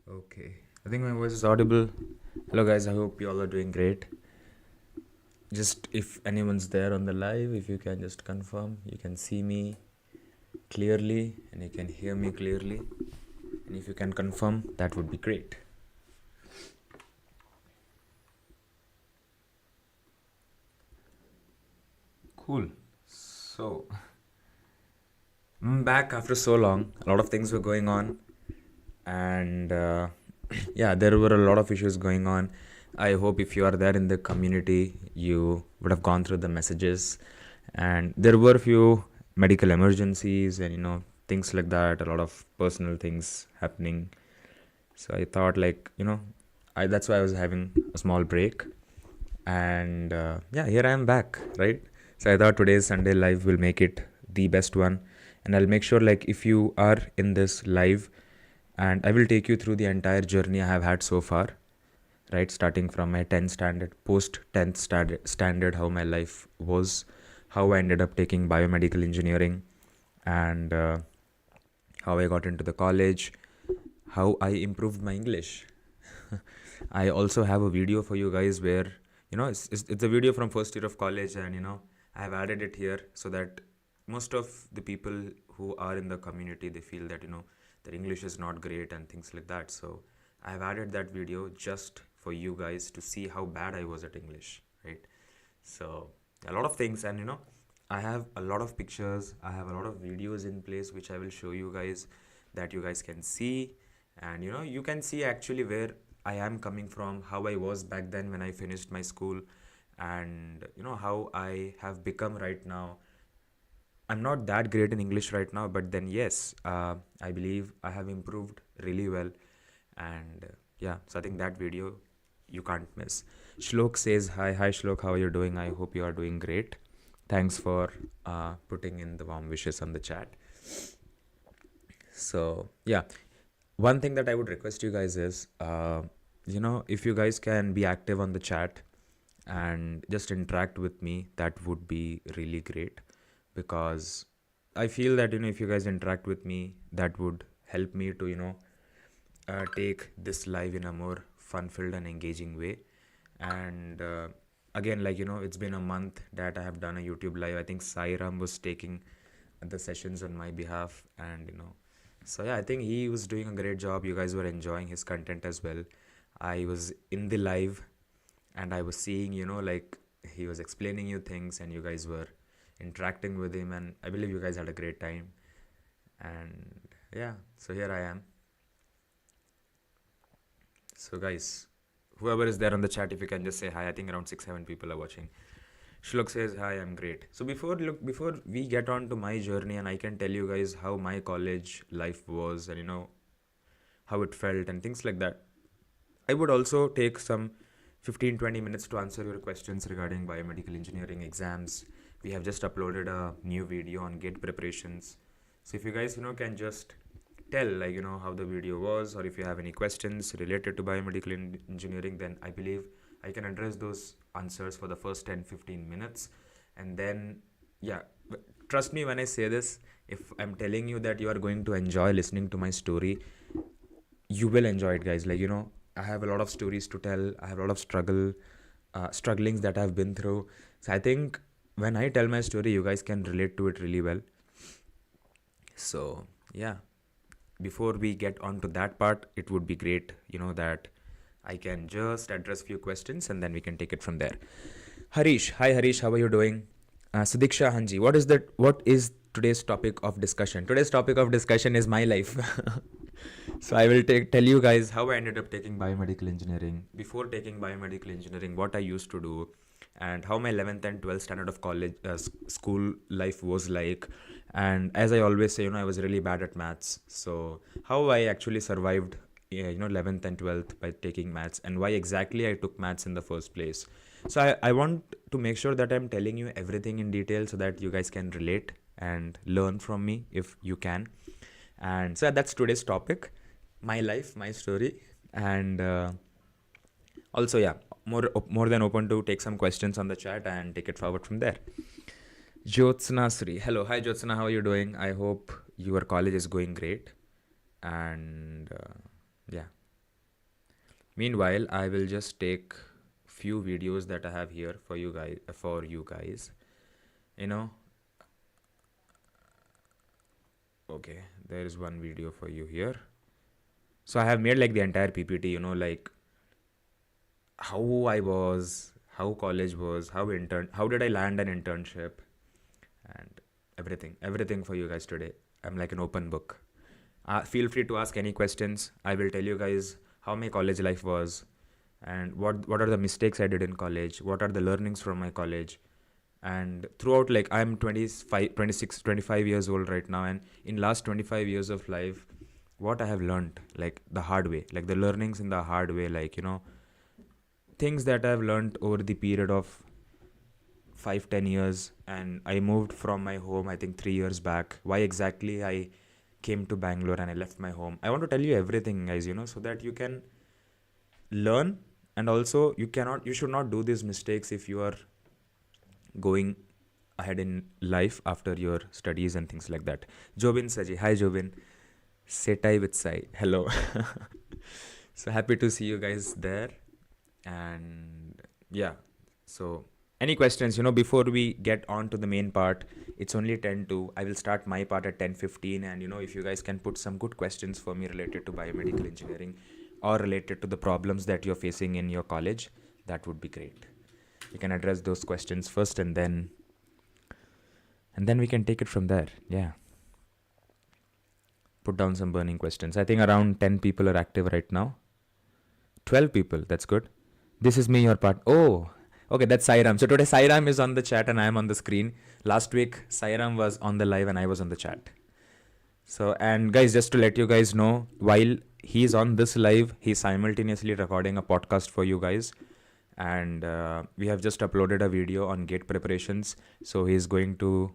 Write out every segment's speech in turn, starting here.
Okay. I think my voice is audible. Hello, guys. I hope you all are doing great. Just if anyone's there on the live, if you can just confirm, you can see me clearly and you can hear me clearly. And if you can confirm, that would be great. Cool. So, I'm back after so long. A lot of things were going on. And yeah, there were a lot of issues going on. I hope if you are there in the community, you would have gone through the messages. And there were a few medical emergencies and, things like that, a lot of personal things happening. So I thought, that's why I was having a small break. And yeah, here I am back, right? So I thought today's Sunday live will make it the best one. And I'll make sure, like, if you are in this live, and I will take you through the entire journey I have had so far, right? Starting from my 10th standard, post 10th standard, how my life was, how I ended up taking biomedical engineering, and how I got into the college, how I improved my English. I also have a video for you guys where, it's a video from first year of college, and, I have added it here so that most of the people who are in the community, they feel that, their English is not great and things like that. So I have added that video just for you guys to see how bad I was at English, right? So a lot of things, and I have a lot of pictures, I have a lot of videos in place which I will show you guys, that you guys can see. And you can see actually where I am coming from, how I was back then when I finished my school, and how I have become right now. I'm not that great in English right now, but then yes, I believe I have improved really well. And yeah, so I think that video you can't miss. Shlok says hi Shlok, how are you doing? I hope you are doing great. Thanks for putting in the warm wishes on the chat. So yeah, one thing that I would request you guys is, if you guys can be active on the chat and just interact with me, that would be really great, because I feel that if you guys interact with me, that would help me to take this live in a more fun-filled and engaging way. And again, it's been a month that I have done a YouTube live. I think Sairam was taking the sessions on my behalf, and so yeah, I think he was doing a great job. You guys were enjoying his content as well. I was in the live and I was seeing, like, he was explaining you things and you guys were interacting with him, and I believe you guys had a great time. And yeah, so here I am. So guys, whoever is there on the chat, if you can just say hi. I think around 6-7 people are watching. Shlok says hi, I'm great. So before we get on to my journey, and I can tell you guys how my college life was, and how it felt and things like that, I would also take some 15-20 minutes to answer your questions regarding biomedical engineering exams. We have just uploaded a new video on gate preparations. So if you guys can just tell, how the video was, or if you have any questions related to biomedical engineering, then I believe I can address those answers for the first 10-15 minutes. And then yeah, trust me when I say this, if I'm telling you that you are going to enjoy listening to my story, you will enjoy it, guys. I have a lot of stories to tell. I have a lot of strugglings that I've been through. So I think when I tell my story, you guys can relate to it really well. So yeah, before we get on to that part, it would be great, that I can just address few questions and then we can take it from there. Harish, hi Harish, how are you doing? Sudiksha Hanji, what is today's topic of discussion? Today's topic of discussion is my life. So I will tell you guys how I ended up taking biomedical engineering. Before taking biomedical engineering, what I used to do, and how my 11th and 12th standard of college school life was like. And as I always say, I was really bad at maths. So how I actually survived 11th and 12th by taking maths, and why exactly I took maths in the first place. So I want to make sure that I'm telling you everything in detail so that you guys can relate and learn from me if you can. And so that's today's topic, my life, my story. And also, yeah, more than open to take some questions on the chat and take it forward from there. Jyotsna Sri, hello, hi Jyotsna, how are you doing? I hope your college is going great. And yeah, Meanwhile, I will just take few videos that I have here for you guys. You know, okay, there is one video for you here. So I have made like the entire PPT. Like how I was, how college was, how did I land an internship, and everything for you guys today. I'm like an open book. Feel free to ask any questions. I will tell you guys how my college life was, and what are the mistakes I did in college, what are the learnings from my college. And throughout, like, I'm 25, 26, 25 years old right now, and in last 25 years of life, what I have learned, like the hard way, like the learnings in the hard way, like, things that I've learned over the period of 5-10 years. And I moved from my home, I think 3 years back. Why exactly I came to Bangalore and I left my home, I want to tell you everything, guys, so that you can learn. And also, you should not do these mistakes if you are going ahead in life after your studies and things like that. Jobin Saji, hi Jobin. Setai with Sai, hello. So happy to see you guys there. And yeah, so any questions, before we get on to the main part? It's only 10 to, I will start my part at 10:15. And if you guys can put some good questions for me related to biomedical engineering or related to the problems that you're facing in your college, that would be great. You can address those questions first, and then we can take it from there. Yeah, put down some burning questions. I think around 10 people are active right now. 12 people, that's good. This is me, your part. Oh, okay, that's Sairam. So today Sairam is on the chat and I am on the screen. Last week Sairam was on the live and I was on the chat. So, and guys, just to let you guys know, while he's on this live, he's simultaneously recording a podcast for you guys. And we have just uploaded a video on GATE preparations. So he's going to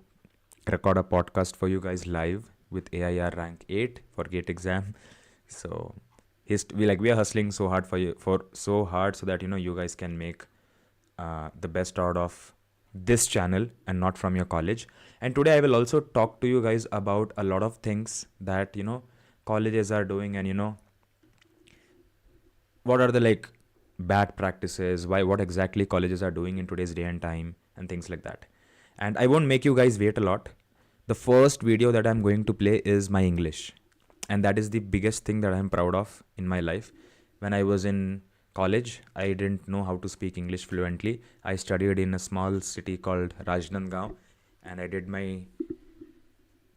record a podcast for you guys live with AIR rank 8 for GATE exam. So we are hustling so hard so that you guys can make the best out of this channel and not from your college. And today I will also talk to you guys about a lot of things that colleges are doing, and what are the like bad practices, what exactly colleges are doing in today's day and time, and things like that. And I won't make you guys wait a lot. The first video that I'm going to play is my English, and that is the biggest thing that I'm proud of in my life. When I was in college, I didn't know how to speak English fluently. I studied in a small city called Rajnandgaon, and I did my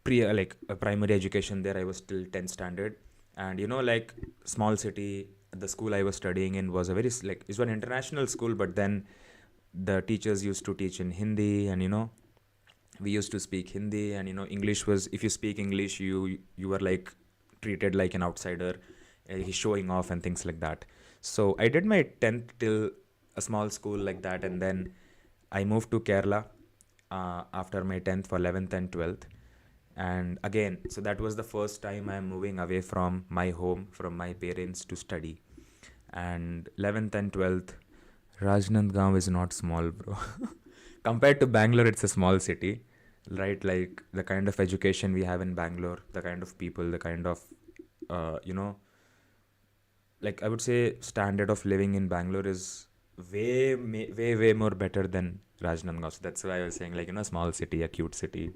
primary education there. I was till 10th standard, and like small city, the school I was studying in was it was an international school, but then the teachers used to teach in Hindi, and we used to speak Hindi, and English was, if you speak English, you were like treated like an outsider, he's showing off and things like that. So I did my 10th till a small school like that, and then I moved to Kerala after my 10th for 11th and 12th. And again, so that was the first time I'm moving away from my home, from my parents, to study. And 11th and 12th, Rajnandgaon is not small, bro. Compared to Bangalore, it's a small city, right? Like the kind of education we have in Bangalore, the kind of people, the kind of like I would say standard of living in Bangalore is way more better than Rajnandgaon. So that's why I was saying, like, small city, a cute city.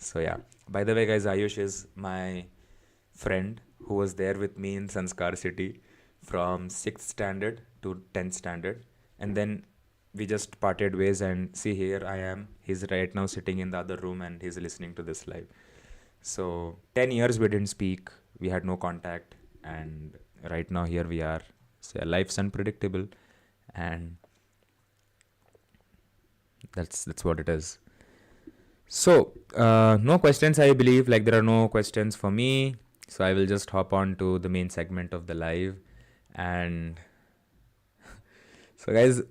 So yeah, by the way, guys, Ayush is my friend who was there with me in Sanskar City from 6th standard to 10th standard, and then we just parted ways, and see, here I am. He's right now sitting in the other room and he's listening to this live. So 10 years we didn't speak, we had no contact, and right now here we are. So life's unpredictable, and that's what it is. So no questions, I believe. Like, there are no questions for me, so I will just hop on to the main segment of the live. And so guys,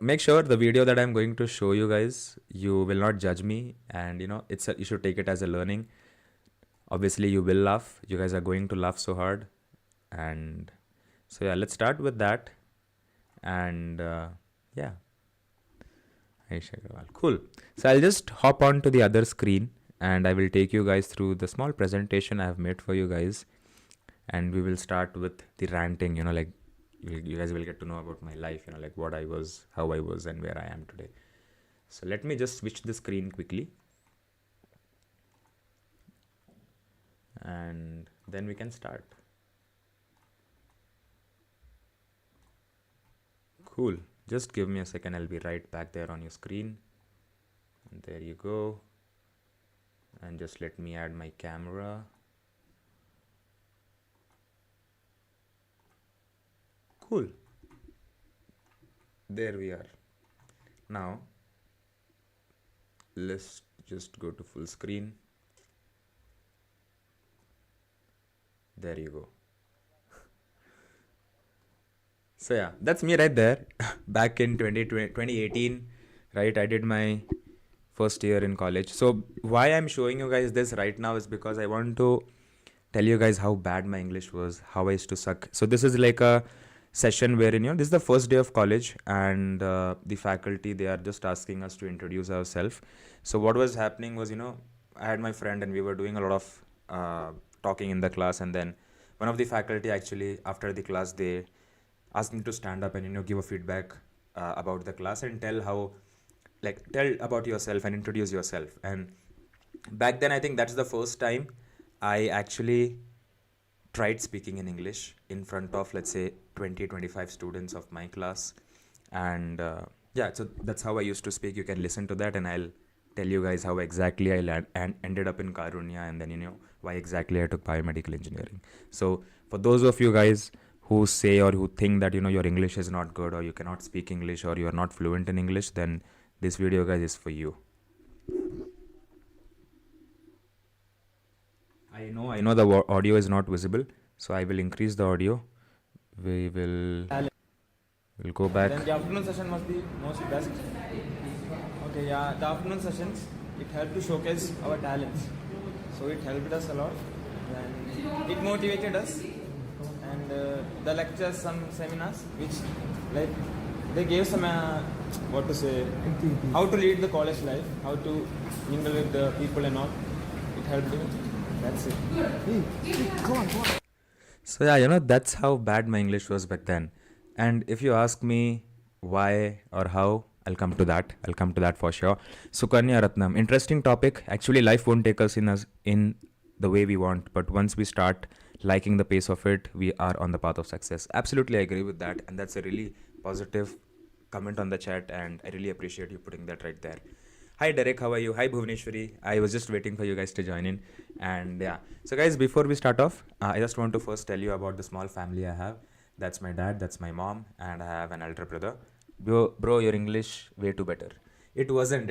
make sure the video that I'm going to show you guys, you will not judge me, and you should take it as a learning. Obviously you will laugh, you guys are going to laugh so hard. And so yeah, let's start with that. And yeah, cool. So I'll just hop on to the other screen and I will take you guys through the small presentation I have made for you guys. And we will start with the ranting, like you guys will get to know about my life, like what I was, how I was, and where I am today. So let me just switch the screen quickly, and then we can start. Cool. Just give me a second. I'll be right back there on your screen. And there you go. And just let me add my camera. Cool. There we are. Now, let's just go to full screen. There you go. So yeah, that's me right there. Back in 2018, right? I did my first year in college. So why I'm showing you guys this right now is because I want to tell you guys how bad my English was, how I used to suck. So this is like a session wherein, this is the first day of college, and the faculty, they are just asking us to introduce ourselves. So what was happening was, I had my friend and we were doing a lot of talking in the class, and then one of the faculty actually, after the class, they asked me to stand up and give a feedback about the class and tell about yourself and introduce yourself. And back then, I think that's the first time I actually tried speaking in English in front of, let's say, 20-25 students of my class. And yeah, so that's how I used to speak. You can listen to that, and I'll tell you guys how exactly I ended up in Karunya, and then why exactly I took biomedical engineering. So for those of you guys who say or who think that your English is not good, or you cannot speak English, or you are not fluent in English, then this video, guys, is for you. I know the audio is not visible, so I will increase the audio. We'll go back. Then the afternoon session was the most best. Okay, yeah, the afternoon sessions, it helped to showcase our talents. So it helped us a lot, and it motivated us. And the lectures, some seminars, which like they gave some how to lead the college life, how to mingle with the people and all. It helped me. That's it. Go on. So yeah, that's how bad my English was back then. And if you ask me why or how, I'll come to that for sure. Sukanya Ratnam, interesting topic. Actually, life won't take us in the way we want, but once we start liking the pace of it, we are on the path of success. Absolutely, I agree with that, and that's a really positive comment on the chat, and I really appreciate you putting that right there. Hi Derek, how are you? Hi Bhuvaneshwari. I was just waiting for you guys to join in. And yeah, so guys, before we start off, I just want to first tell you about the small family I have. That's my dad, that's my mom, and I have an elder brother. Bro, your English way too better. It wasn't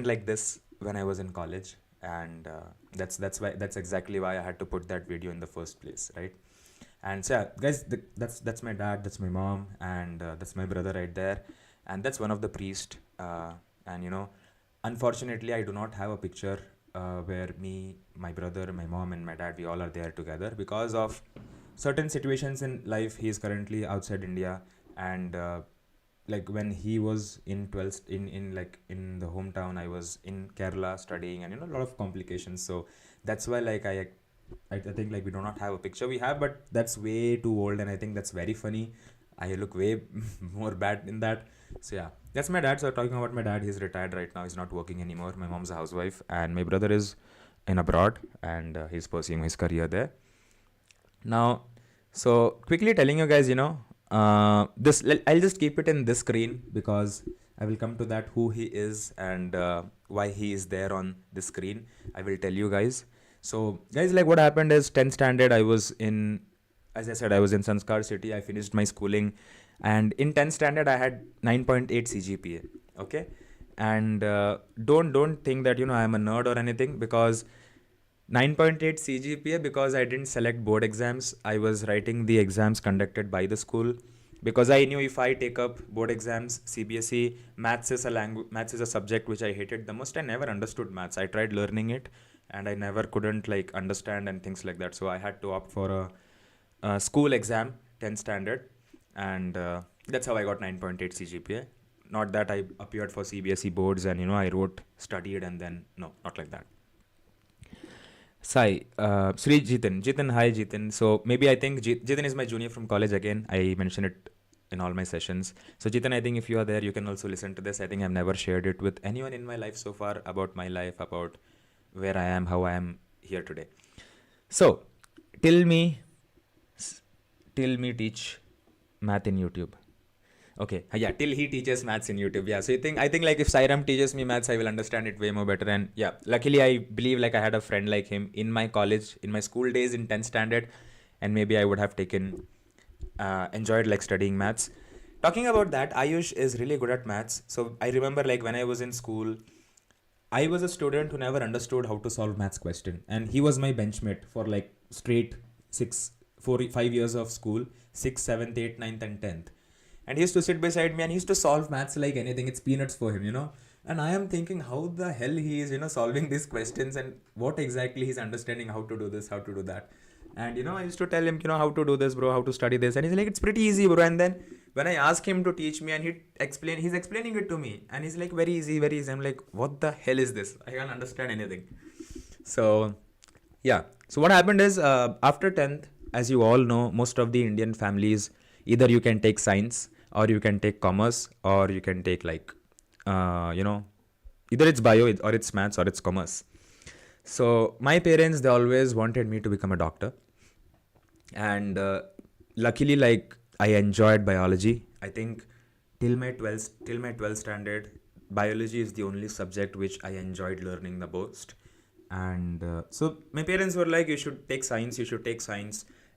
like this when I was in college, and that's exactly why I had to put that video in the first place, right? And so yeah, guys, that's my dad, that's my mom, and that's my brother right there, and that's one of the priest. And unfortunately, I do not have a picture where me, my brother, my mom, and my dad, we all are there together because of certain situations in life. He is currently outside India, and like when he was in 12th in the hometown, I was in Kerala studying, and a lot of complications. So that's why I think we do not have a picture. We have, but that's way too old, and I think that's very funny. I look way more bad in that. So yeah, that's my dad. So talking about my dad, he's retired right now. He's not working anymore. My mom's a housewife, and my brother is in abroad, and he's pursuing his career there. Now, so quickly telling you guys, this I'll just keep it in this screen because I will come to that, who he is and why he is there on the screen. I will tell you guys. So guys, what happened is 10th standard, as I said, I was in Sanskar City. I finished my schooling, and in 10th standard, I had 9.8 CGPA. Okay, and don't think that I'm a nerd or anything, because 9.8 CGPA, because I didn't select board exams. I was writing the exams conducted by the school, because I knew if I take up board exams, CBSE, maths is a subject which I hated the most. I never understood maths. I tried learning it, and I never couldn't understand and things like that. So I had to opt for a school exam, 10th standard, and that's how I got 9.8 CGPA. Not that I appeared for CBSE boards and I wrote, studied, and then no, not like that. Sri Jitin. Jitin, hi Jitin. So maybe I think Jitin is my junior from college again. I mention it in all my sessions. So Jitin, I think if you are there, you can also listen to this. I think I've never shared it with anyone in my life so far about my life, about where I am, how I am here today. So, till me, till me teach math in YouTube. Okay, yeah, till he teaches maths in YouTube. Yeah, so I think like if Sairam teaches me maths, I will understand it way more better. And yeah, luckily I believe like I had a friend like him in my college, in my school days in 10th standard, and maybe I would have enjoyed like studying maths. Talking about that, Ayush is really good at maths. So I remember like when I was in school, I was a student who never understood how to solve maths question, and he was my benchmate for like straight 5 years of school, 6th, 7th, 8th, 9th, and 10th. And he used to sit beside me and he used to solve maths like anything. It's peanuts for him. And I am thinking how the hell he is, solving these questions and what exactly he's understanding how to do this, how to do that. And I used to tell him, how to do this, bro, how to study this. And he's like, it's pretty easy, bro. And then when I ask him to teach me and he's explaining it to me. And he's like, very easy, very easy. I'm like, what the hell is this? I can't understand anything. So, yeah. So what happened is after 10th, as you all know, most of the Indian families, either you can take science or you can take commerce or you can take like, either it's bio or it's maths or it's commerce. So my parents, they always wanted me to become a doctor. And luckily, like I enjoyed biology. I think till my 12th standard, biology is the only subject which I enjoyed learning the most. And so my parents were like, you should take science,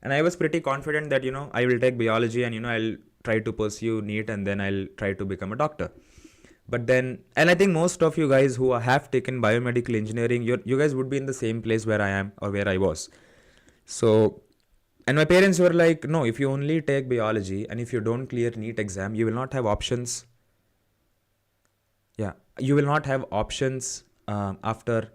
and I was pretty confident that I will take biology and I'll try to pursue NEET and then I'll try to become a doctor. But then, and I think most of you guys who have taken biomedical engineering, you guys would be in the same place where I am or where I was. So, and my parents were like, no, if you only take biology and if you don't clear NEET exam, you will not have options. Yeah, you will not have options after,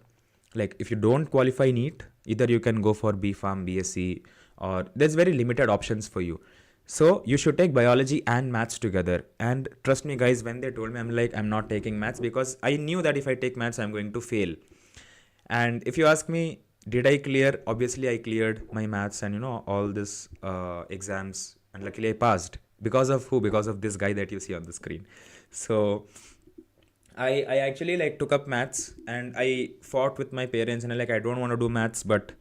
like if you don't qualify NEET, either you can go for B.Pharm, BSc, or there's very limited options for you. So you should take biology and maths together. And trust me guys, when they told me, I'm like, I'm not taking maths because I knew that if I take maths, I'm going to fail. And if you ask me, did I clear? Obviously I cleared my maths and all this exams, and luckily I passed. Because of who? Because of this guy that you see on the screen. So I actually like took up maths and I fought with my parents and I don't want to do maths, but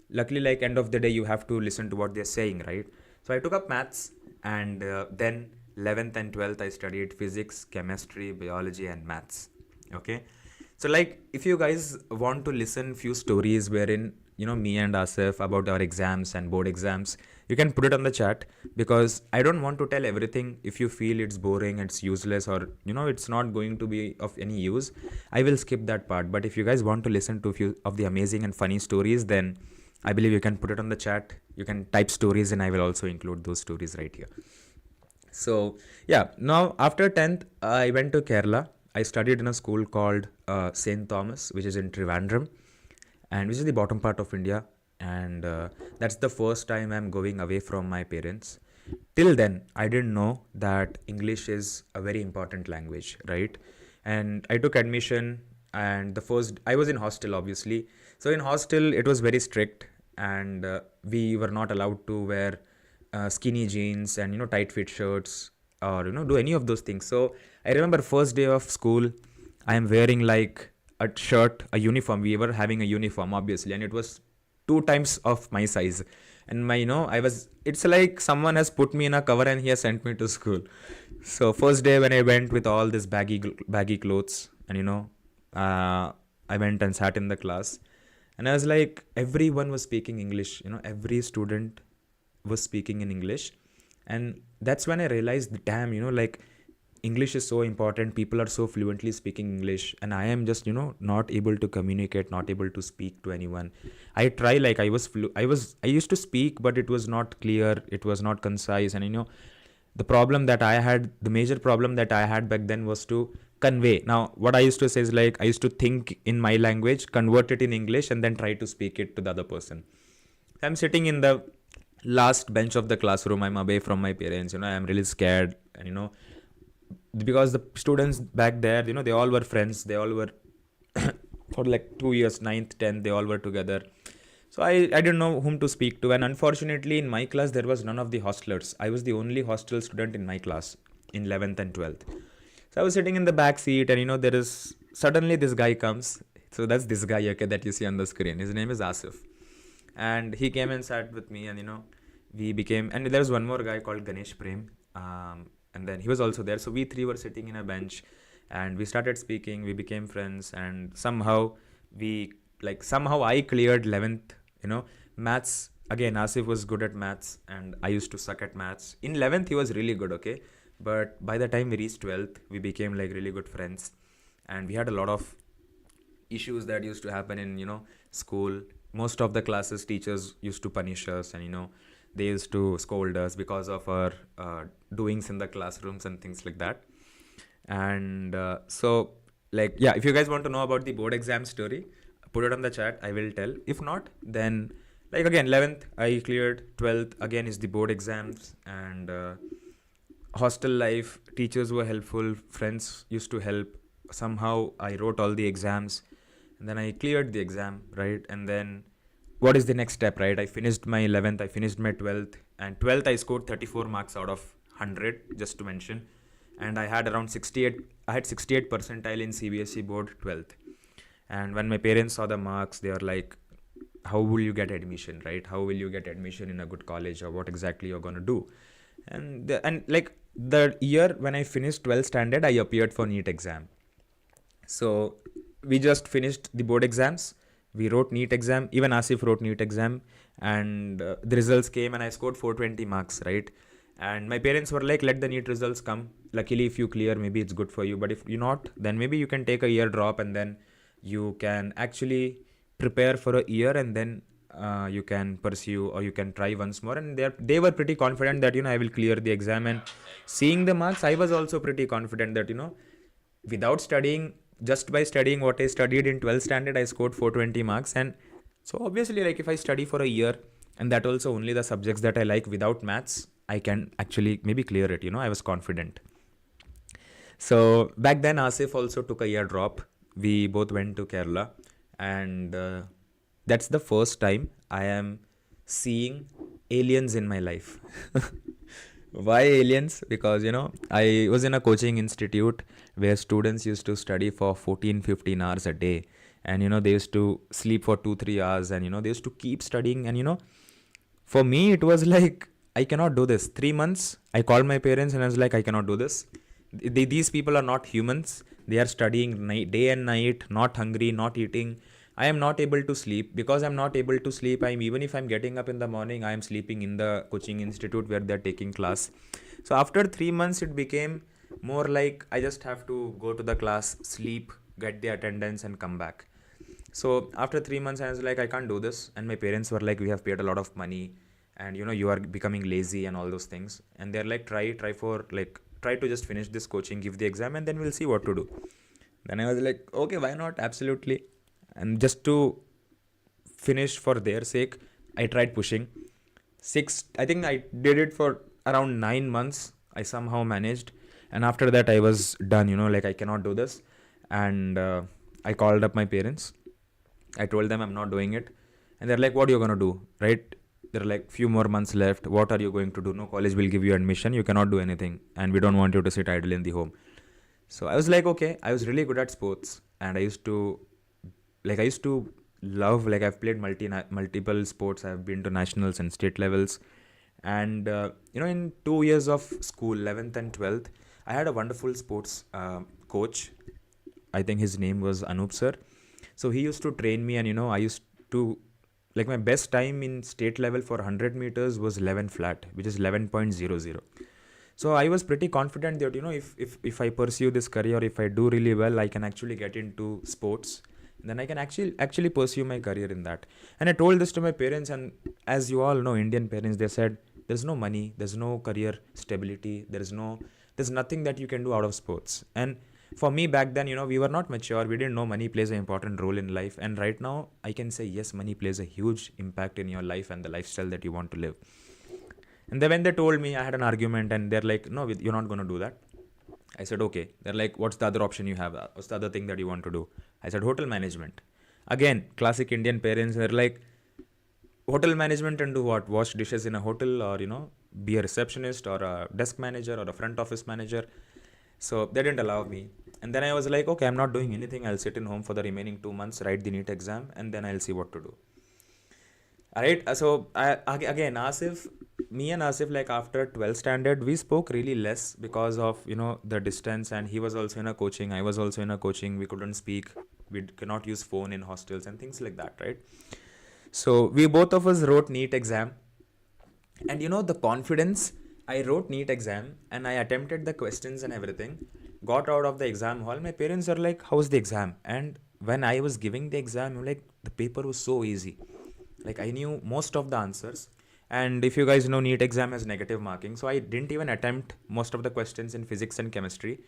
luckily like end of the day you have to listen to what they're saying, right? So I took up maths and then 11th and 12th I studied physics, chemistry, biology and maths. Okay. So like if you guys want to listen few stories wherein me and Asif about our exams and board exams, you can put it on the chat because I don't want to tell everything. If you feel it's boring, it's useless, or it's not going to be of any use, I will skip that part. But if you guys want to listen to a few of the amazing and funny stories, then I believe you can put it on the chat. You can type stories and I will also include those stories right here. So yeah, now after 10th, I went to Kerala. I studied in a school called St. Thomas, which is in Trivandrum, and which is the bottom part of India. And that's the first time I'm going away from my parents. Till then, I didn't know that English is a very important language, right? And I took admission, and I was in hostel, obviously. So in hostel, it was very strict, and we were not allowed to wear skinny jeans and tight fit shirts or do any of those things. So I remember first day of school, I am wearing like a shirt, a uniform. We were having a uniform, obviously, and it was 2 times of my size. And it's like someone has put me in a cover and he has sent me to school. So first day when I went with all this baggy clothes and I went and sat in the class, and I was like, everyone was speaking English, every student was speaking in English. And that's when I realized, damn, like English is so important. People are so fluently speaking English, and I am just, not able to communicate, not able to speak to anyone. I try, like I used to speak, but it was not clear. It was not concise. And, the major problem that I had back then was to convey. Now, what I used to say is like, I used to think in my language, convert it in English, and then try to speak it to the other person. I'm sitting in the last bench of the classroom. I'm away from my parents. I'm really scared. And, because the students back there, they all were friends. They all were for like 2 years, 9th, 10th, they all were together. So I didn't know whom to speak to, and unfortunately in my class there was none of the hostlers. I was the only hostel student in my class in 11th and 12th. So I was sitting in the back seat, and there is suddenly this guy comes. So that's this guy, okay, that you see on the screen. His name is Asif, and he came and sat with me, and we became. And there was one more guy called Ganesh Prem, and then he was also there. So we three were sitting in a bench, and we started speaking. We became friends, and somehow I cleared 11th. Maths again. Asif was good at maths, and I used to suck at maths. In 11th, he was really good, okay, but by the time we reached 12th, we became like really good friends, and we had a lot of issues that used to happen in school. Most of the classes teachers used to punish us, and they used to scold us because of our doings in the classrooms and things like that. And so, like, yeah, if you guys want to know about the board exam story, put it on the chat. I will tell. If not, then, like, again, 11th I cleared, 12th again is the board exams, and hostel life, teachers were helpful, friends used to help. Somehow I wrote all the exams, and then I cleared the exam, right? And then what is the next step, right? I finished my 11th, I finished my 12th, and 12th I scored 34 marks out of 100, just to mention. And I had around 68, I had 68 percentile in CBSE board 12th. And when my parents saw the marks, they were like, how will you get admission, right? How will you get admission in a good college, or what exactly you're going to do? And like the year when I finished 12th standard, I appeared for NEET exam. So we just finished the board exams. We wrote NEET exam. Even Asif wrote NEET exam, and the results came, and I scored 420 marks, right? And my parents were like, let the NEET results come. Luckily, if you clear, maybe it's good for you. But if you're not, then maybe you can take a year drop, and then you can actually prepare for a year, and then you can pursue, or you can try once more. And they were pretty confident that I will clear the exam. And seeing the marks, I was also pretty confident that without studying, just by studying what I studied in 12th standard, I scored 420 marks. And so obviously, like, if I study for a year, and that also only the subjects that I like without maths, I can actually maybe clear it. I was confident. So back then Asif also took a year drop. We both went to Kerala, and that's the first time I am seeing aliens in my life. Why aliens? Because I was in a coaching institute where students used to study for 14-15 hours a day, and they used to sleep for 2-3 hours, and they used to keep studying. And for me it was like, I cannot do this. 3 months I called my parents, and I was like, I cannot do this. These people are not humans. They are studying day and night, not hungry, not eating. I am not able to sleep. Because I'm not able to sleep, even if I'm getting up in the morning, I am sleeping in the coaching institute where they're taking class. So after 3 months, it became more like I just have to go to the class, sleep, get the attendance, and come back. So after 3 months, I was like, I can't do this. And my parents were like, we have paid a lot of money, and you are becoming lazy and all those things. And they're like, try to just finish this coaching, give the exam, and then we'll see what to do. Then I was like, okay, why not? Absolutely. And just to finish for their sake, I tried pushing. I think I did it for around 9 months. I somehow managed. And after that, I was done, like, I cannot do this. And I called up my parents. I told them I'm not doing it. And they're like, what are you going to do, right? There are like few more months left. What are you going to do? No college will give you admission. You cannot do anything. And we don't want you to sit idle in the home. So I was like, okay. I was really good at sports. And I used to love, like, I've played multiple sports. I've been to nationals and state levels. And, in 2 years of school, 11th and 12th, I had a wonderful sports coach. I think his name was Anup sir. So he used to train me, and, I used to, like, my best time in state level for 100 meters was 11 flat, which is 11.00. So I was pretty confident that, if I pursue this career, if I do really well, I can actually get into sports. Then I can actually pursue my career in that. And I told this to my parents, and as you all know, Indian parents, they said, there's no money, there's no career stability, there's nothing that you can do out of sports. And for me back then, we were not mature. We didn't know money plays an important role in life. And right now I can say, yes, money plays a huge impact in your life and the lifestyle that you want to live. And then when they told me, I had an argument, and they're like, no, you're not going to do that. I said, okay. They're like, what's the other option you have? What's the other thing that you want to do? I said, hotel management. Again, classic Indian parents. They're like, hotel management and do what? Wash dishes in a hotel, or be a receptionist or a desk manager or a front office manager. So they didn't allow me. And then I was like, okay, I'm not doing anything. I'll sit in home for the remaining 2 months, write the NEET exam, and then I'll see what to do. Alright, so again, Asif, me and Asif, like after 12th standard, we spoke really less because of the distance, and he was also in a coaching. I was also in a coaching. We couldn't speak. We cannot use phone in hostels and things like that, right? So we both of us wrote NEET exam, and the confidence. I wrote NEET exam and I attempted the questions and everything. Got out of the exam hall. My parents are like, "How's the exam?" And when I was giving the exam, like the paper was so easy. Like I knew most of the answers. And if you guys know, NEET exam has negative marking, so I didn't even attempt most of the questions in physics and chemistry.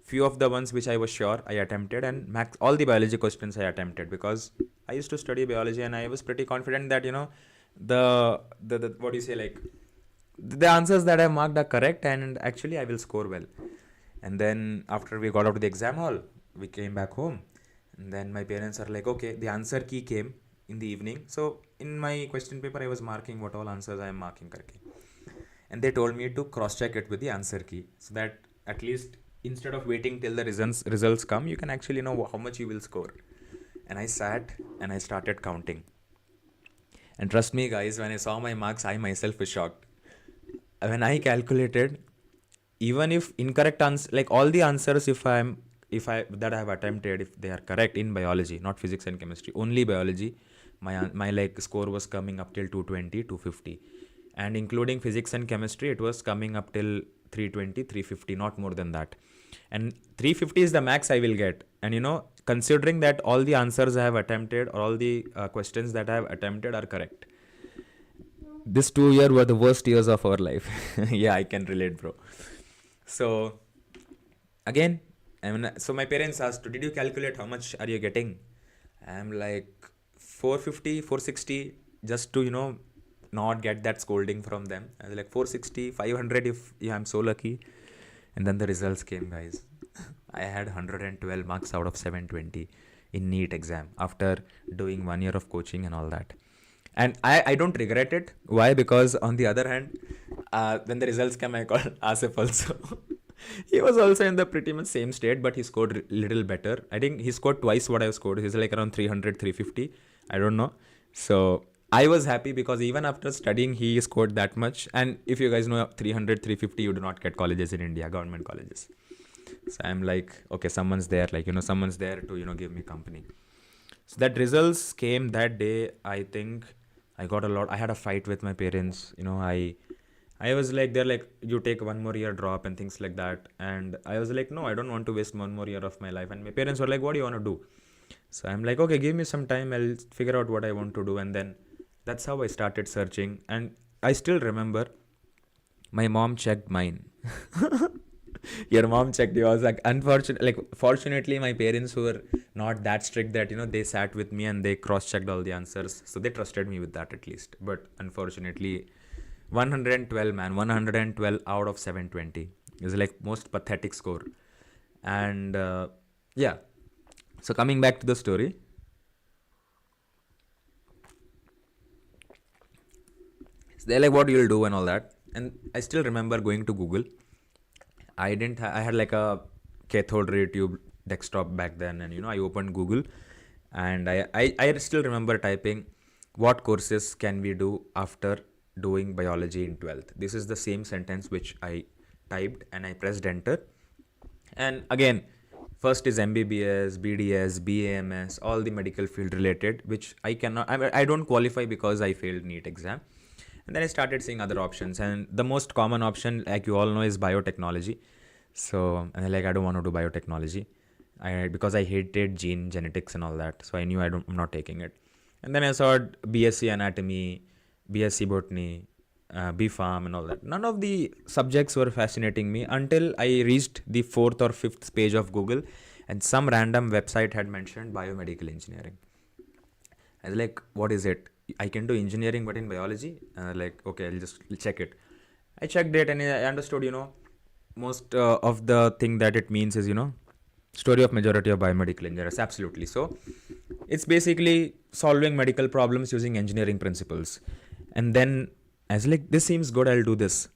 Few of the ones which I was sure I attempted, and all the biology questions I attempted, because I used to study biology and I was pretty confident that the what do you say, like the answers that I marked are correct, and actually I will score well. And then after we got out of the exam hall, we came back home, and then my parents are like, okay, the answer key came in the evening. So in my question paper, I was marking what all answers I am marking karke. And they told me to cross check it with the answer key, so that at least instead of waiting till the results come, you can actually know how much you will score. And I sat and I started counting. And trust me, guys, when I saw my marks, I myself was shocked. When I calculated, even if incorrect answer, like all the answers, if I that I have attempted, if they are correct in biology, not physics and chemistry, only biology, my like score was coming up till 220, 250, and including physics and chemistry, it was coming up till 320, 350, not more than that. And 350 is the max I will get. And considering that all the answers I have attempted, or all the questions that I have attempted are correct, this 2 year were the worst years of our life. Yeah, I can relate, bro. So again, so my parents asked, did you calculate how much are you getting? I'm like 450, 460, just to not get that scolding from them. I was like 460, 500 if I'm so lucky. And then the results came, guys. I had 112 marks out of 720 in NEET exam after doing 1 year of coaching and all that. And I don't regret it. Why? Because on the other hand, when the results came, I called Asif also. He was also in the pretty much same state, but he scored little better. I think he scored twice what I scored. He's like around 300, 350. I don't know. So I was happy because even after studying, he scored that much. And if you guys know, 300, 350, you do not get colleges in India, government colleges. So I'm like, okay, someone's there, like, someone's there to, give me company. So that results came that day. I think I got a lot. I had a fight with my parents. I was like, they're like, you take 1 more year drop and things like that. And I was like, no, I don't want to waste 1 more year of my life. And my parents were like, what do you want to do? So I'm like, okay, give me some time. I'll figure out what I want to do. And then that's how I started searching. And I still remember my mom checked mine. Your mom checked yours. Like, fortunately, my parents were not that strict that, they sat with me and they cross-checked all the answers. So they trusted me with that at least. But unfortunately, 112, man, 112 out of 720 is like most pathetic score. And yeah, so coming back to the story. So they're like, what you'll do and all that. And I still remember going to Google. I had like a cathode ray tube desktop back then, and I opened Google, and I still remember typing, what courses can we do after doing biology in 12th? This is the same sentence which I typed, and I pressed enter. And again, first is MBBS, BDS, BAMS, all the medical field related, which I don't qualify because I failed NEET exam. And then I started seeing other options, and the most common option, like you all know, is biotechnology. So I don't want to do biotechnology, because I hated genetics and all that. So I knew I'm not taking it. And then I saw BSc anatomy, BSc botany, B-Pharm and all that. None of the subjects were fascinating me until I reached the 4th or 5th page of Google, and some random website had mentioned biomedical engineering. I was like, what is it? I can do engineering but in biology? Okay, I'll just check it. I checked it and I understood, most of the thing that it means is, story of majority of biomedical engineers. Absolutely. So it's basically solving medical problems using engineering principles. And then I was like, this seems good, I'll do this.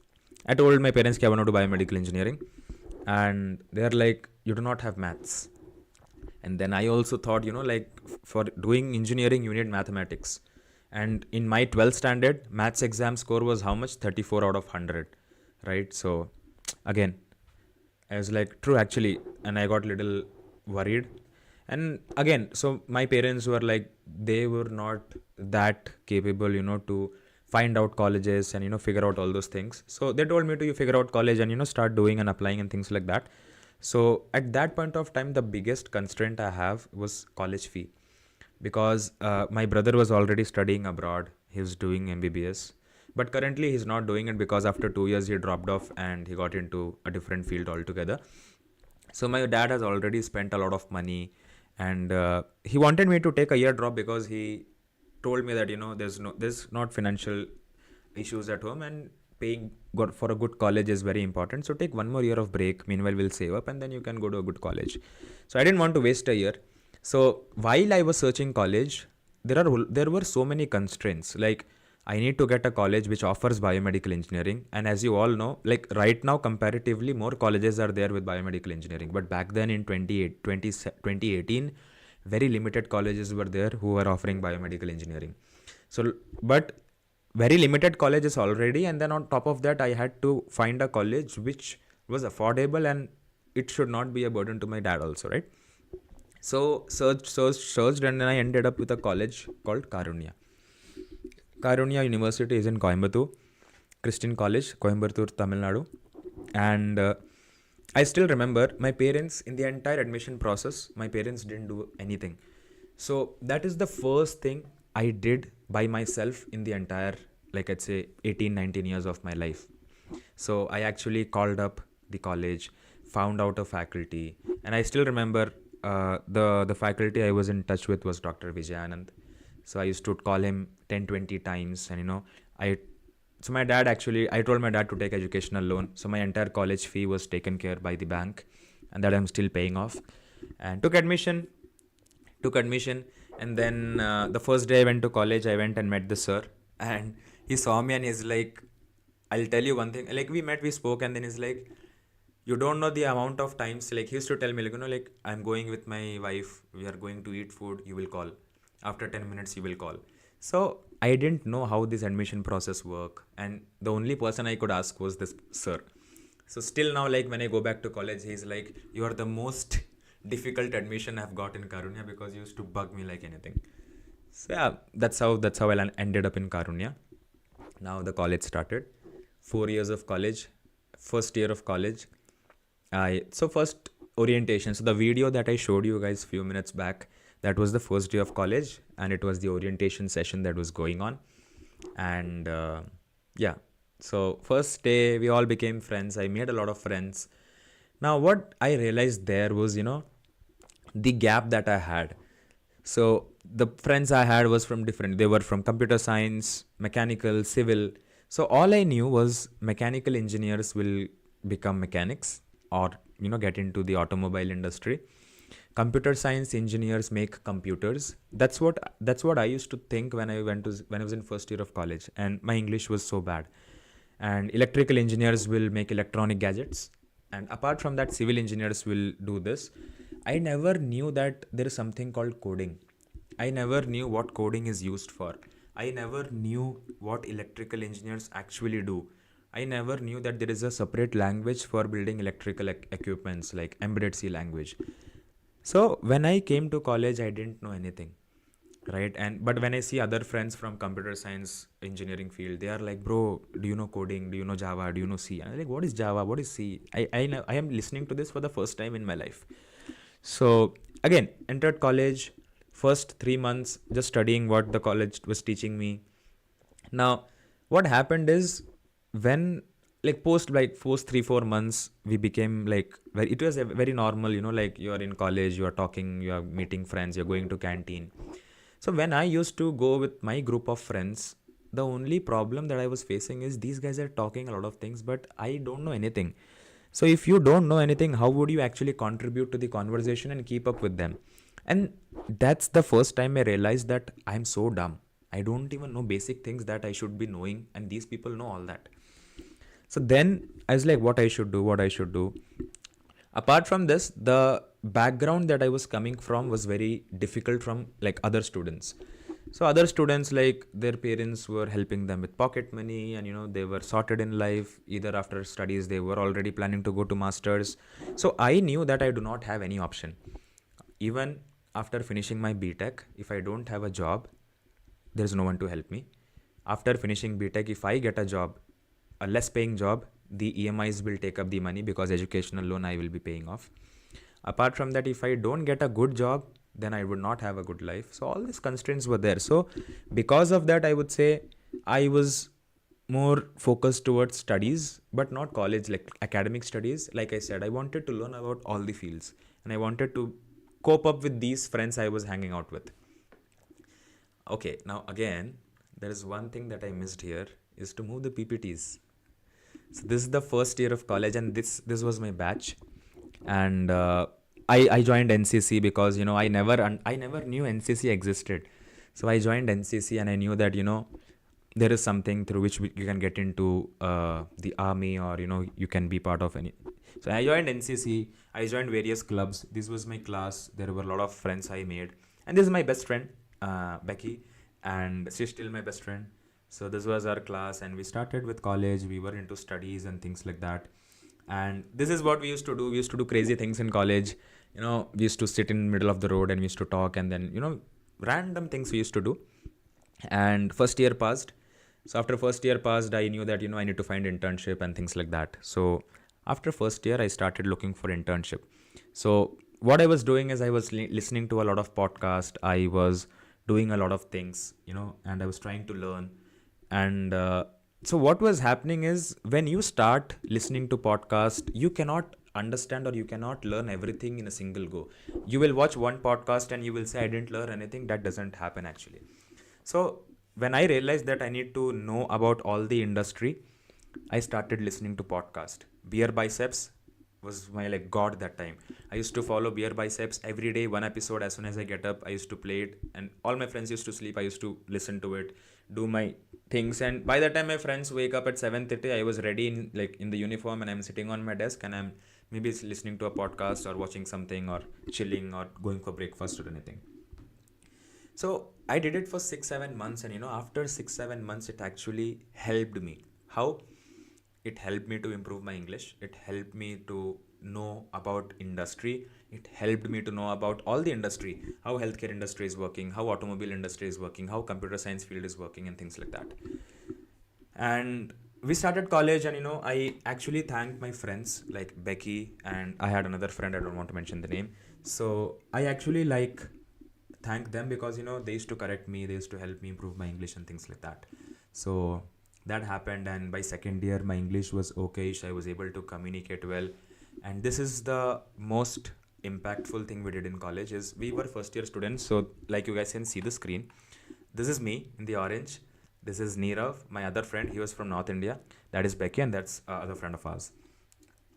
I told my parents I want to do biomedical engineering, and they're like, you do not have maths. And then I also thought, like for doing engineering, you need mathematics. And in my 12th standard, maths exam score was how much? 34 out of 100, right? So again, I was like, true, actually. And I got a little worried. And again, so my parents were like, they were not that capable, to find out colleges and, figure out all those things. So they told me to you figure out college and, start doing and applying and things like that. So at that point of time, the biggest constraint I have was college fee, because my brother was already studying abroad. He was doing MBBS, but currently he's not doing it because after 2 years he dropped off and he got into a different field altogether. So my dad has already spent a lot of money, and he wanted me to take a year drop because he told me that there's not financial issues at home, and paying for a good college is very important. So take one more year of break. Meanwhile, we'll save up and then you can go to a good college. So I didn't want to waste a year. So while I was searching college, there were so many constraints. Like I need to get a college which offers biomedical engineering, and as you all know, like right now comparatively more colleges are there with biomedical engineering. But back then in 2018, very limited colleges were there who were offering biomedical engineering. So, but very limited colleges already, and then on top of that, I had to find a college which was affordable and it should not be a burden to my dad also, right? So searched, and then I ended up with a college called Karunya. Karunya University is in Coimbatore, Christian College, Coimbatore, Tamil Nadu. And I still remember my parents, in the entire admission process, my parents didn't do anything. So that is the first thing I did by myself in the entire, like I'd say, 18, 19 years of my life. So I actually called up the college, found out a faculty, and I still remember the faculty I was in touch with was Dr. Vijayanand. So I used to call him 10, 20 times, and my dad actually, I told my dad to take educational loan. So my entire college fee was taken care by the bank, and that I'm still paying off. And took admission, and then the first day I went to college, I went and met the sir, and he saw me and he's like, I'll tell you one thing. Like we met, we spoke, and then he's like, you don't know the amount of times, like he used to tell me, like I'm going with my wife, we are going to eat food, you will call. After 10 minutes, you will call. So I didn't know how this admission process work, and the only person I could ask was this sir. So still now, like when I go back to college, he's like, you are the most difficult admission I've got in Karunya because you used to bug me like anything. So yeah, that's how I ended up in Karunya. Now the college started. 4 years of college. First year of college. First orientation. So the video that I showed you guys few minutes back, that was the first day of college, and it was the orientation session that was going on. And yeah, so first day we all became friends. I made a lot of friends. Now what I realized there was, the gap that I had. So the friends I had was they were from computer science, mechanical, civil. So all I knew was mechanical engineers will become mechanics or, get into the automobile industry. Computer science engineers make computers. That's what I used to think when I was in first year of college, and my English was so bad. And electrical engineers will make electronic gadgets, and apart from that, civil engineers will do this. I never knew that there is something called coding. I never knew what coding is used for. I never knew what electrical engineers actually do. I never knew that there is a separate language for building electrical equipments, like embedded C language. So when I came to college, I didn't know anything, right? But when I see other friends from computer science engineering field, they are like, bro, do you know coding? Do you know Java? Do you know C? And I'm like, what is Java? What is C? I am listening to this for the first time in my life. So again, entered college, first 3 months just studying what the college was teaching me. Now what happened is, when post 3-4 months, we became it was a very normal, like you are in college, you are talking, you are meeting friends, you're going to canteen. So when I used to go with my group of friends, the only problem that I was facing is these guys are talking a lot of things, but I don't know anything. So if you don't know anything, how would you actually contribute to the conversation and keep up with them? And that's the first time I realized that I'm so dumb. I don't even know basic things that I should be knowing, and these people know all that. So then I was like, what I should do, what I should do. Apart from this, the background that I was coming from was very difficult from like other students. So other students, like their parents were helping them with pocket money, and they were sorted in life. Either after studies they were already planning to go to masters. So I knew that I do not have any option. Even after finishing my BTech, if I don't have a job, there's no one to help me. After finishing BTech, if I get a job, a less paying job, the EMIs will take up the money because educational loan I will be paying off. Apart from that, if I don't get a good job, then I would not have a good life. So all these constraints were there. So because of that, I would say I was more focused towards studies, but not college, like academic studies. Like I said, I wanted to learn about all the fields, and I wanted to cope up with these friends I was hanging out with. Okay, now again, there is one thing that I missed here is to move the PPTs. So this is the first year of college, and this was my batch, and I joined NCC because I never knew NCC existed. So I joined NCC, and I knew that there is something through which you can get into the army, or you can be part of any. So I joined NCC. I joined various clubs. This was my class. There were a lot of friends I made, and this is my best friend, Becky, and she's still my best friend. So this was our class, and we started with college. We were into studies and things like that. And this is what we used to do. We used to do crazy things in college. We used to sit in the middle of the road and we used to talk, and then random things we used to do. And first year passed. So after first year passed, I knew that I need to find internship and things like that. So after first year, I started looking for internship. So what I was doing is I was listening to a lot of podcasts. I was doing a lot of things, and I was trying to learn. And so what was happening is, when you start listening to podcast, you cannot understand or you cannot learn everything in a single go. You will watch one podcast and you will say, I didn't learn anything. That doesn't happen actually. So when I realized that I need to know about all the industry, I started listening to podcast. Beer Biceps was my like god that time. I used to follow Beer Biceps every day, one episode. As soon as I get up, I used to play it, and all my friends used to sleep. I used to listen to it, do my things, and by the time my friends wake up at 7:30, I was ready in the uniform, and I'm sitting on my desk, and I'm maybe listening to a podcast or watching something or chilling or going for breakfast or anything. So I did it for 6-7 months, and after 6-7 months, it actually helped me. How? It helped me to improve my English. It helped me to know about industry. It helped me to know about all the industry, how healthcare industry is working, how automobile industry is working, how computer science field is working, and things like that. And we started college, and I actually thanked my friends like Becky, and I had another friend, I don't want to mention the name. So I actually thank them because they used to correct me, they used to help me improve my English and things like that. So that happened, and by second year my English was okayish. I was able to communicate well, and this is the most impactful thing we did in college. Is we were first year students. So like you guys can see the screen, this is me in the orange, this is Neerav, my other friend. He was from North India. That is Becky, and that's other friend of ours.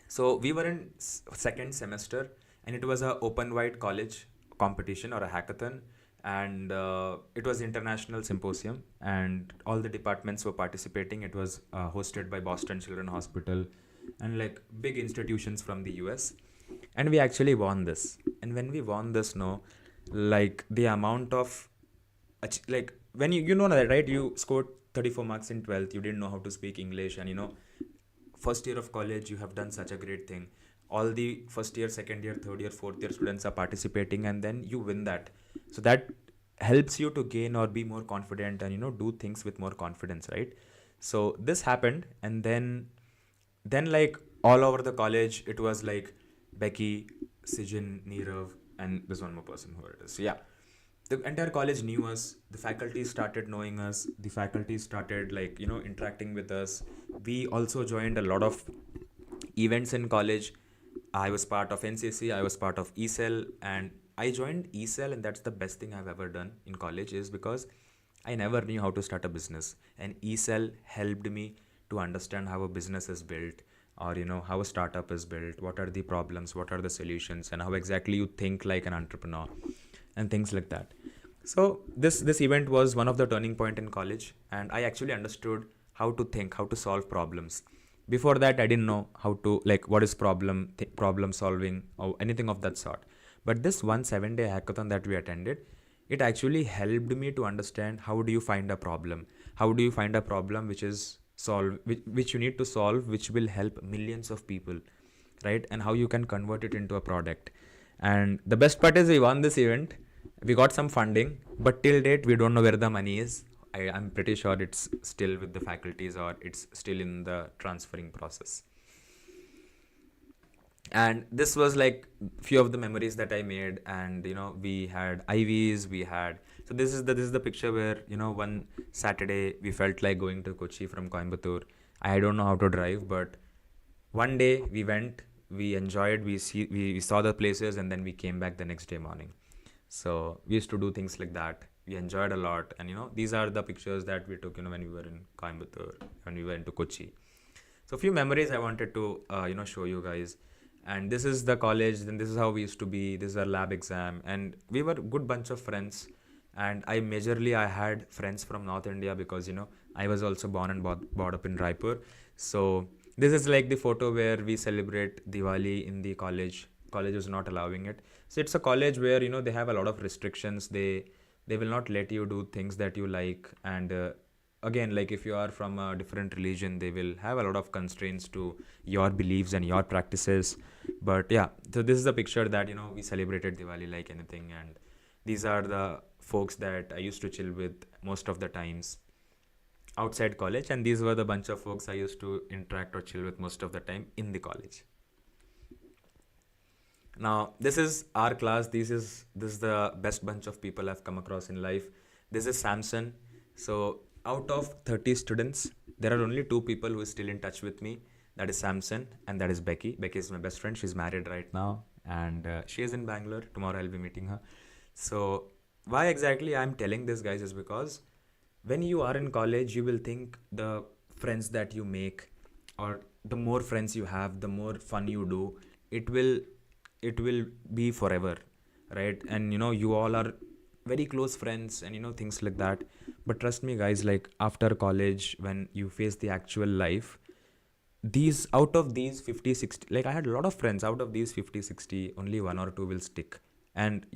So we were in second semester, and it was a open wide college competition or a hackathon, and it was international symposium, and all the departments were participating. It was hosted by Boston Children's Hospital and like big institutions from the US, and we actually won this. And when we won this, no, like the amount of like when you know that, right? You scored 34 marks in 12th. You didn't know how to speak English, and first year of college, you have done such a great thing. All the first year, second year, third year, fourth year students are participating, and then you win that. So that helps you to gain or be more confident, and do things with more confidence, right? So this happened, and then like all over the college, it was like Becky, Sijin, Neerav, and there's one more person who it is. So yeah, the entire college knew us. The faculty started knowing us. The faculty started interacting with us. We also joined a lot of events in college. I was part of NCC. I was part of ECEL, and I joined ECEL, and that's the best thing I've ever done in college, is because I never knew how to start a business, and ECEL helped me to understand how a business is built, or how a startup is built, what are the problems, what are the solutions, and how exactly you think like an entrepreneur. and things like that. So this event was one of the turning point in college, and I actually understood how to think, how to solve problems. Before that, I didn't know how to, like, what is problem solving or anything of that sort. But this 1 7 day hackathon that we attended, it actually helped me to understand how do you find a problem, how do you find a problem which you need to solve, which will help millions of people, right? And how you can convert it into a product. And the best part is we won this event. We got some funding, but till date we don't know where the money is. I'm pretty sure it's still with the faculties or it's still in the transferring process. And this was like few of the memories that I made. And we had IVs, we had, so this is the picture where one Saturday we felt like going to Kochi from Coimbatore. I don't know how to drive, but one day we went, we enjoyed, we saw the places, and then we came back the next day morning. So we used to do things like that. We enjoyed a lot. And these are the pictures that we took when we were in Coimbatore, when we went to Kochi. So a few memories I wanted to show you guys. And this is the college, then this is how we used to be, this is our lab exam, and we were a good bunch of friends. And I had friends from North India, because I was also born and brought up in Raipur. So this is like the photo where we celebrate Diwali in the college. College was not allowing it. So it's a college where they have a lot of restrictions. They will not let you do things that you like. And again, like if you are from a different religion, they will have a lot of constraints to your beliefs and your practices. But yeah, so this is the picture that we celebrated Diwali like anything. And these are the folks that I used to chill with most of the times outside college, and these were the bunch of folks I used to interact or chill with most of the time in the college. Now this is our class. This is the best bunch of people I've come across in life. This is Samson. So out of 30 students, there are only two people who are still in touch with me. That is Samson and that is Becky. Becky is my best friend. She's married right now, and she is in Bangalore. Tomorrow I'll be meeting her. So why exactly I'm telling this, guys, is because when you are in college, you will think the friends that you make, or the more friends you have, the more fun you do, it will be forever, right? And you all are very close friends, and things like that. But trust me, guys, like after college, when you face the actual life, these out of these 50 60, like I had a lot of friends, out of these 50 60, only one or two will stick. And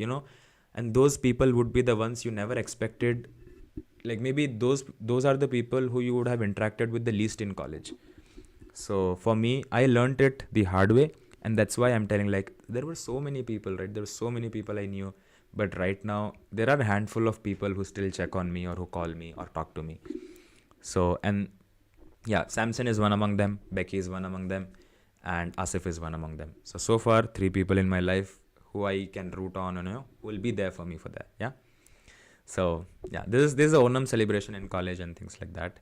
and those people would be the ones you never expected. Like maybe those are the people who you would have interacted with the least in college. So for me, I learned it the hard way, and that's why I'm telling, like, there were so many people, right? There were so many people I knew, but right now there are a handful of people who still check on me or who call me or talk to me. So, and yeah, Samson is one among them, Becky is one among them, and Asif is one among them. So far, three people in my life who I can root on, who will be there for me for that. Yeah. So yeah, this is a Onam celebration in college and things like that.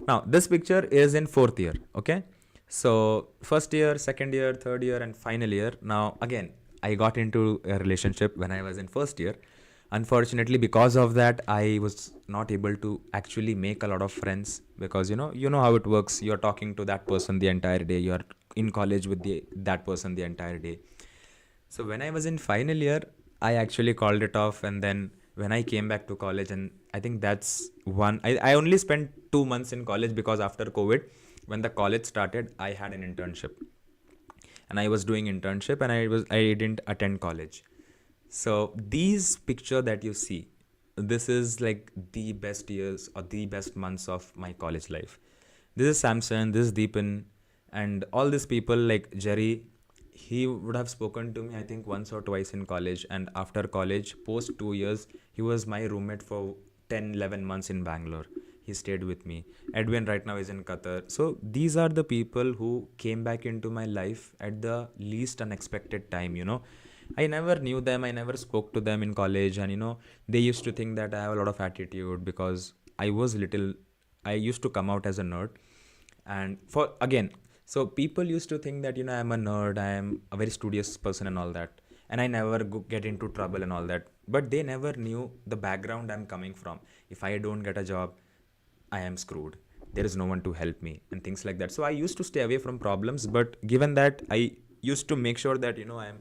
Now this picture is in fourth year. Okay, so first year, second year, third year, and final year. Now again, I got into a relationship when I was in first year. Unfortunately, because of that, I was not able to actually make a lot of friends, because you know how it works. You're talking to that person the entire day. You're in college with that person the entire day. So when I was in final year, I actually called it off. And then when I came back to college, and I think that's I only spent 2 months in college, because after COVID, when the college started, I had an internship, and I was doing internship, and I didn't attend college. So these picture that you see, this is like the best years or the best months of my college life. This is Samson, this is Deepan, and all these people like Jerry. He would have spoken to me, I think, once or twice in college. And after college, post 2 years, he was my roommate for 10, 11 months in Bangalore. He stayed with me. Edwin right now is in Qatar. So these are the people who came back into my life at the least unexpected time. I never knew them. I never spoke to them in college. And, they used to think that I have a lot of attitude, because I used to come out as a nerd. And so people used to think that, I'm a nerd, I am a very studious person and all that. And I never get into trouble and all that. But they never knew the background I'm coming from. If I don't get a job, I am screwed. There is no one to help me and things like that. So I used to stay away from problems. But given that, I used to make sure that, I am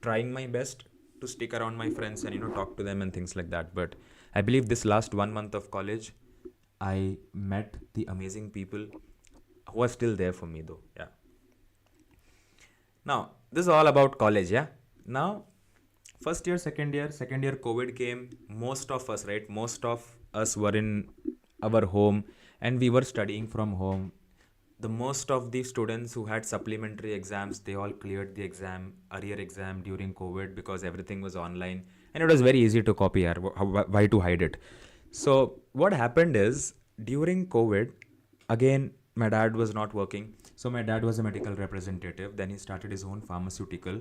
trying my best to stick around my friends and talk to them and things like that. But I believe this last 1 month of college, I met the amazing people who are still there for me though. Yeah. Now this is all about college. Yeah. Now first year, second year COVID came. Most of us, right, most of us were in our home and we were studying from home. The most of the students who had supplementary exams, they all cleared the exam, arrear exam during COVID, because everything was online and it was very easy to copy. Why to hide it? So what happened is, during COVID, again, my dad was not working. So my dad was a medical representative. Then he started his own pharmaceutical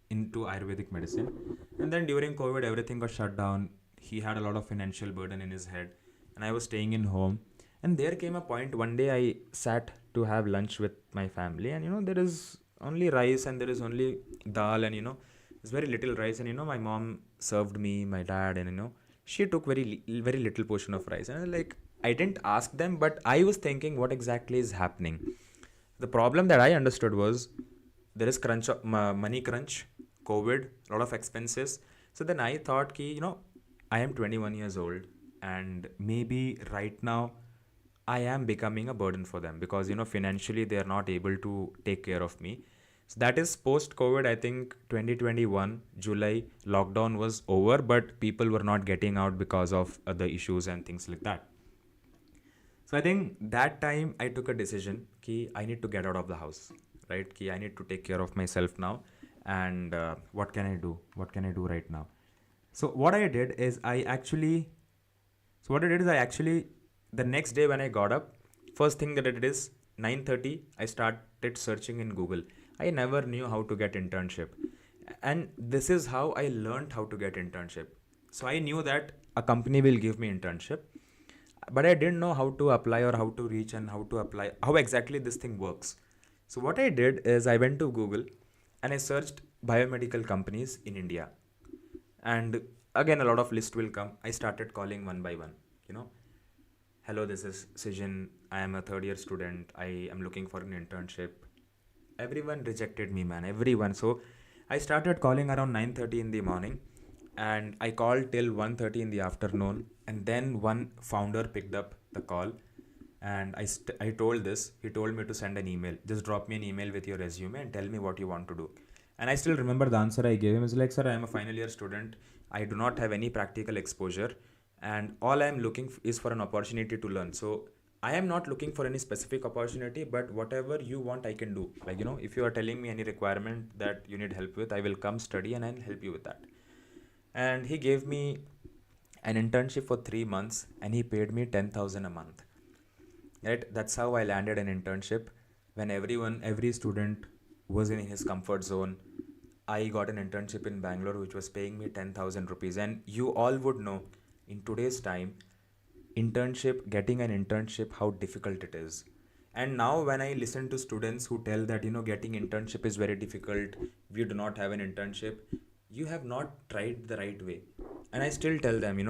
into Ayurvedic medicine. And then during COVID, everything got shut down. He had a lot of financial burden in his head. And I was staying in home. And there came a point, one day I sat to have lunch with my family. And there is only rice and there is only dal, and there's very little rice. And my mom served me, my dad, and she took very little portion of rice. And like, I didn't ask them, but I was thinking what exactly is happening. The problem that I understood was, there is money crunch, COVID, a lot of expenses. So then I thought ki, I am 21 years old and maybe right now I am becoming a burden for them, because financially they are not able to take care of me. So that is post COVID. I think 2021 July lockdown was over, but people were not getting out because of other issues and things like that. So I think that time I took a decision ki I need to get out of the house, right? Ki I need to take care of myself now, and what can I do? What can I do right now? So what I did is I actually, the next day when I got up, first thing that I did is 9:30 I started searching in Google. I never knew how to get internship, and this is how I learned how to get internship. So I knew that a company will give me internship, but I didn't know how to apply or how to reach and how exactly this thing works. So what I did is I went to Google and I searched biomedical companies in India. And again, a lot of lists will come. I started calling one by one, you know. Hello, this is Sijin. I am a third year student. I am looking for an internship. Everyone rejected me, man. Everyone. So I started calling around 9:30 in the morning, and I called till 1:30 in the afternoon, and then one founder picked up the call, and I told this. He told me to send an email. Just drop me an email with your resume and tell me what you want to do. And I still remember the answer I gave him is like, sir, I am a final year student. I do not have any practical exposure, and all I am looking is for an opportunity to learn. So I am not looking for any specific opportunity, but whatever you want, I can do. Like, if you are telling me any requirement that you need help with, I will come study and I'll help you with that. And he gave me an internship for 3 months, and he paid me 10,000 a month. Right? That's how I landed an internship. When every student was in his comfort zone, I got an internship in Bangalore, which was paying me 10,000 rupees. And you all would know, in today's time, getting an internship, how difficult it is. And now when I listen to students who tell that, getting internship is very difficult, we do not have an internship, you have not tried the right way. And I still tell them,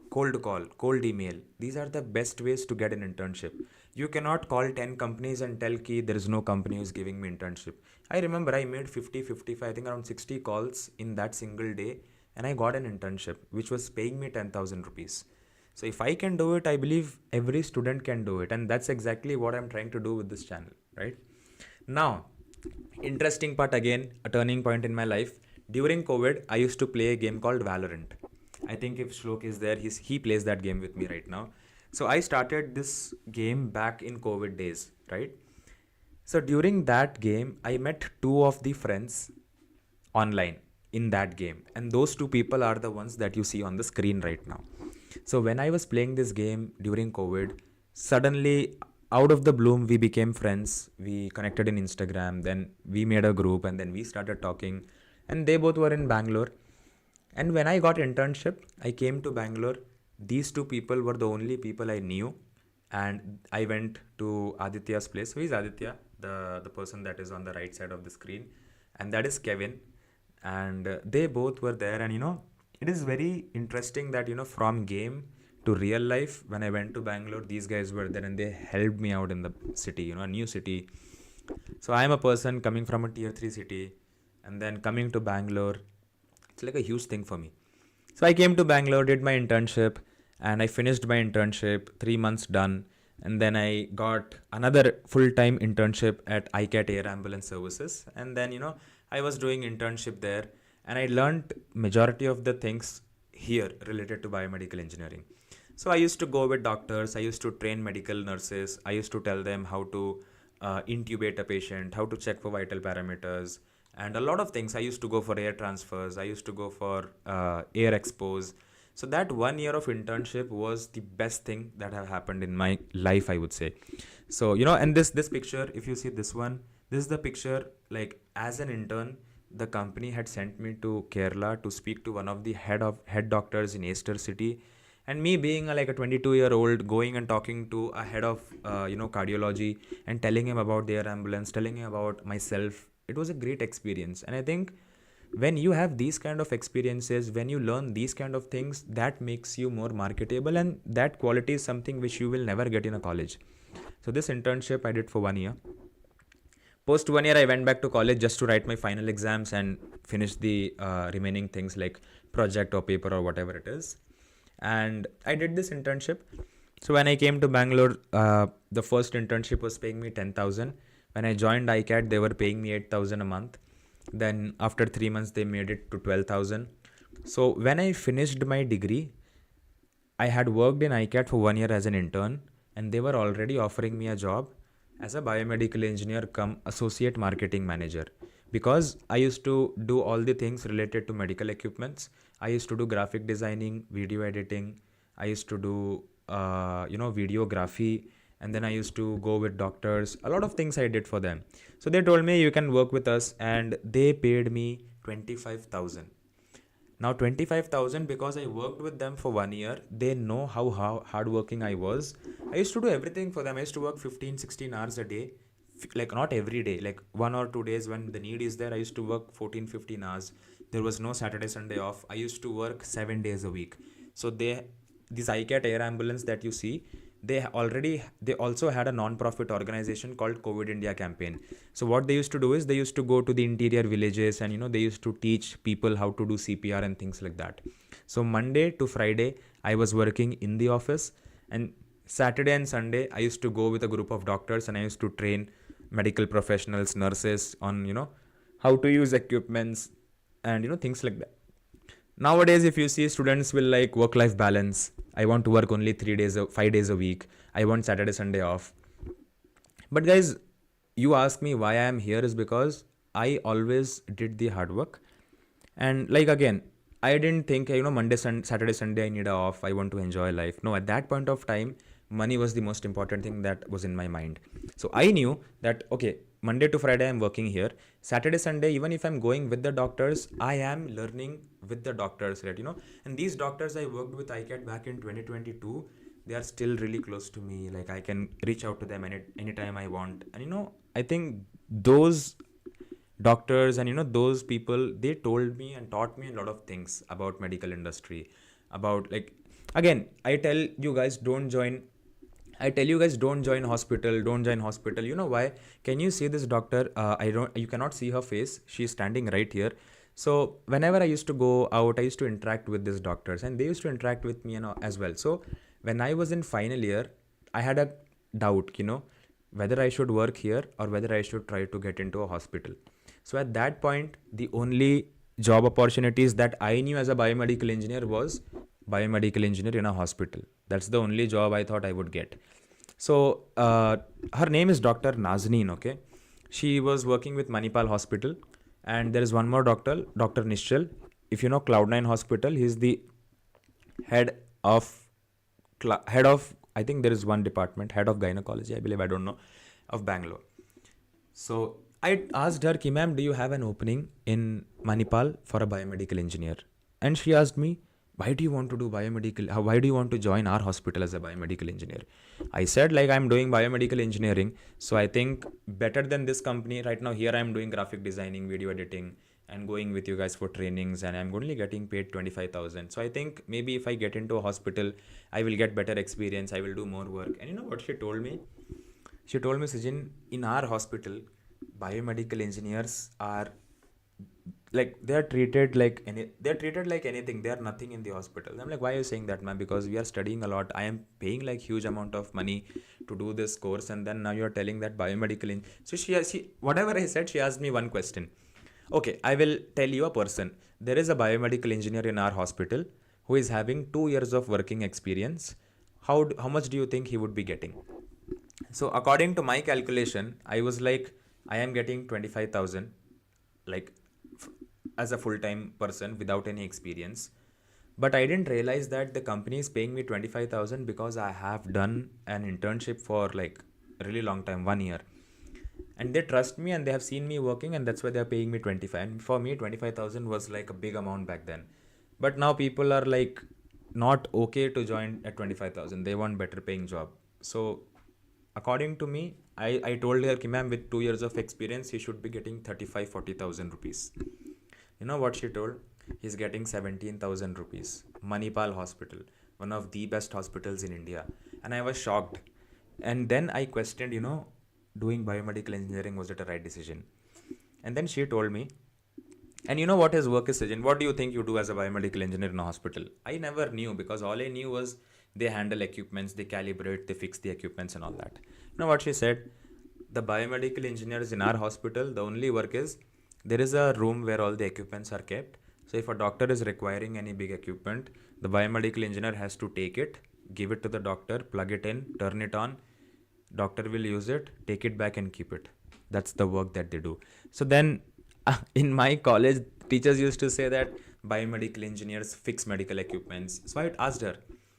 cold call, cold email, these are the best ways to get an internship. You cannot call 10 companies and tell ki there is no company who is giving me internship. I remember I made 50, 55, I think around 60 calls in that single day, and I got an internship which was paying me 10,000 rupees. So if I can do it, I believe every student can do it. And that's exactly what I'm trying to do with this channel, right? Now, interesting part again, a turning point in my life. During COVID, I used to play a game called Valorant. I think if Shlok is there, he plays that game with me right now. So I started this game back in COVID days, right? So during that game, I met two of the friends online in that game. And those two people are the ones that you see on the screen right now. So when I was playing this game during COVID, suddenly out of the bloom, we became friends. We connected in Instagram, then we made a group, and then we started talking. And they both were in Bangalore. And when I got internship, I came to Bangalore. These two people were the only people I knew. And I went to Aditya's place. Who is Aditya? The person that is on the right side of the screen. And that is Kevin. And they both were there. And it is very interesting that, from game to real life, when I went to Bangalore, these guys were there and they helped me out in the city, a new city. So I am a person coming from a tier 3 city and then coming to Bangalore, It's like a huge thing for me. So I came to Bangalore, did my internship, and I finished my internship, 3 months done. And then I got another full time internship at ICAT Air Ambulance Services. And then, I was doing internship there, and I learned majority of the things here related to biomedical engineering. So I used to go with doctors, I used to train medical nurses, I used to tell them how to intubate a patient, how to check for vital parameters, and a lot of things. I used to go for air transfers, I used to go for air expos. So that 1 year of internship was the best thing that have happened in my life, I would say. So and this picture, if you see this one, this is the picture, like as an intern, the company had sent me to Kerala to speak to one of the head doctors in Easter City. And me being like a 22-year-old, going and talking to a head of cardiology, and telling him about their ambulance, telling him about myself, it was a great experience. And I think when you have these kind of experiences, when you learn these kind of things, that makes you more marketable, and that quality is something which you will never get in a college. So this internship I did for 1 year. Post 1 year, I went back to college just to write my final exams and finish the remaining things like project or paper or whatever it is. And I did this internship. So when I came to Bangalore, the first internship was paying me 10,000. When I joined ICAT, they were paying me 8,000 a month. Then after 3 months, they made it to 12,000. So when I finished my degree, I had worked in ICAT for 1 year as an intern, and they were already offering me a job as a biomedical engineer come associate marketing manager, because I used to do all the things related to medical equipments. I used to do graphic designing, video editing. I used to do videography, and then I used to go with doctors. A lot of things I did for them. So they told me you can work with us, and they paid me 25,000. Now 25,000, because I worked with them for 1 year, they know how hardworking I was. I used to do everything for them. I used to work 15, 16 hours a day. Like not every day, like 1 or 2 days when the need is there, I used to work 14, 15 hours. There was no Saturday, Sunday off. I used to work 7 days a week. So this ICAT air ambulance that you see, they also had a non-profit organization called COVID India campaign. So what they used to do is they used to go to the interior villages, and they used to teach people how to do CPR and things like that. So Monday to Friday I was working in the office, and Saturday and Sunday I used to go with a group of doctors, and I used to train medical professionals, nurses on how to use equipments, and things like that. Nowadays, if you see, students will like work life balance. I want to work only 3 days, 5 days a week. I want Saturday, Sunday off. But guys, you ask me why I am here is because I always did the hard work. And like again, I didn't think Monday, Saturday, Sunday I need a off. I want to enjoy life. No, at that point of time, money was the most important thing that was in my mind. So I knew that okay, Monday to Friday I'm working here. Saturday, Sunday, even if I'm going with the doctors, I am learning with the doctors, right? And these doctors I worked with ICAT back in 2022, they are still really close to me. Like I can reach out to them anytime I want. And I think those doctors and those people, they told me and taught me a lot of things about medical industry, about like again, I tell you guys, don't join hospital, don't join hospital. You know why? Can you see this doctor? You cannot see her face. She's standing right here. So whenever I used to go out, I used to interact with these doctors, and they used to interact with me, as well. So when I was in final year, I had a doubt, whether I should work here or whether I should try to get into a hospital. So at that point, the only job opportunities that I knew as a biomedical engineer was biomedical engineer in a hospital. That's the only job I thought I would get. So her name is Dr. Nazneen, okay? She was working with Manipal Hospital, and there is one more doctor, Dr. Nishchal. If you know Cloud9 Hospital, he's the head of I think there is one department, head of gynecology, I believe, I don't know, of Bangalore. So I asked her, Ki ma'am, do you have an opening in Manipal for a biomedical engineer? And she asked me, why do you want to do biomedical? Why do you want to join our hospital as a biomedical engineer? I said, like, I'm doing biomedical engineering. So I think better than this company right now, here I'm doing graphic designing, video editing, and going with you guys for trainings, and I'm only getting paid 25,000. So I think maybe if I get into a hospital, I will get better experience. I will do more work. And you know what she told me? She told me, Sijin, in our hospital, biomedical engineers are like they're treated like anything. They are nothing in the hospital. I'm like, why are you saying that, man? Because we are studying a lot. I am paying like huge amount of money to do this course, and then now you're telling that biomedical so she whatever I said, she asked me one question. Okay, I will tell you a person. There is a biomedical engineer in our hospital who is having 2 years of working experience. How much do you think he would be getting? So according to my calculation, I was like, I am getting 25,000, like f- as a full-time person without any experience. But I didn't realize that the company is paying me 25,000 because I have done an internship for like a really long time, 1 year. And they trust me and they have seen me working, and that's why they're paying me 25. And for me, 25,000 was like a big amount back then. But now people are like not okay to join at 25,000. They want better paying job. So according to me, I told her, ma'am, with 2 years of experience, he should be getting 35-40,000 rupees. You know what she told? He's getting 17,000 rupees. Manipal Hospital, one of the best hospitals in India. And I was shocked. And then I questioned, doing biomedical engineering, was it a right decision? And then she told me, and you know what his work is, Sijin? What do you think you do as a biomedical engineer in a hospital? I never knew, because all I knew was they handle equipments, they calibrate, they fix the equipments and all that. You know what she said? The biomedical engineers in our hospital, the only work is there is a room where all the equipments are kept. So if a doctor is requiring any big equipment, the biomedical engineer has to take it, give it to the doctor, plug it in, turn it on. Doctor will use it, take it back and keep it. That's the work that they do. So then in my college, teachers used to say that biomedical engineers fix medical equipments. So I asked her,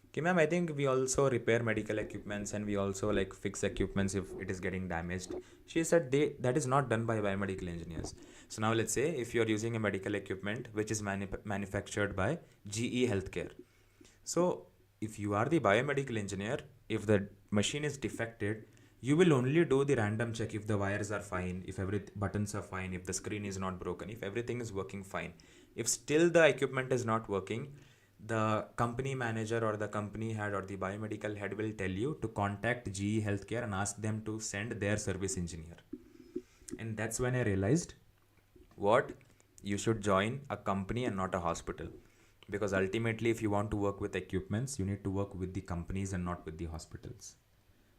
okay, ma'am, I think we also repair medical equipments and we also like fix equipments if it is getting damaged. She said that is not done by biomedical engineers. So now let's say if you're using a medical equipment which is manufactured by GE Healthcare. So if you are the biomedical engineer, if the machine is defected, you will only do the random check if the wires are fine, if every buttons are fine, if the screen is not broken, if everything is working fine. If still the equipment is not working, the company manager or the company head or the biomedical head will tell you to contact GE Healthcare and ask them to send their service engineer. And that's when I realized what you should join a company and not a hospital, because ultimately if you want to work with equipments, you need to work with the companies and not with the hospitals.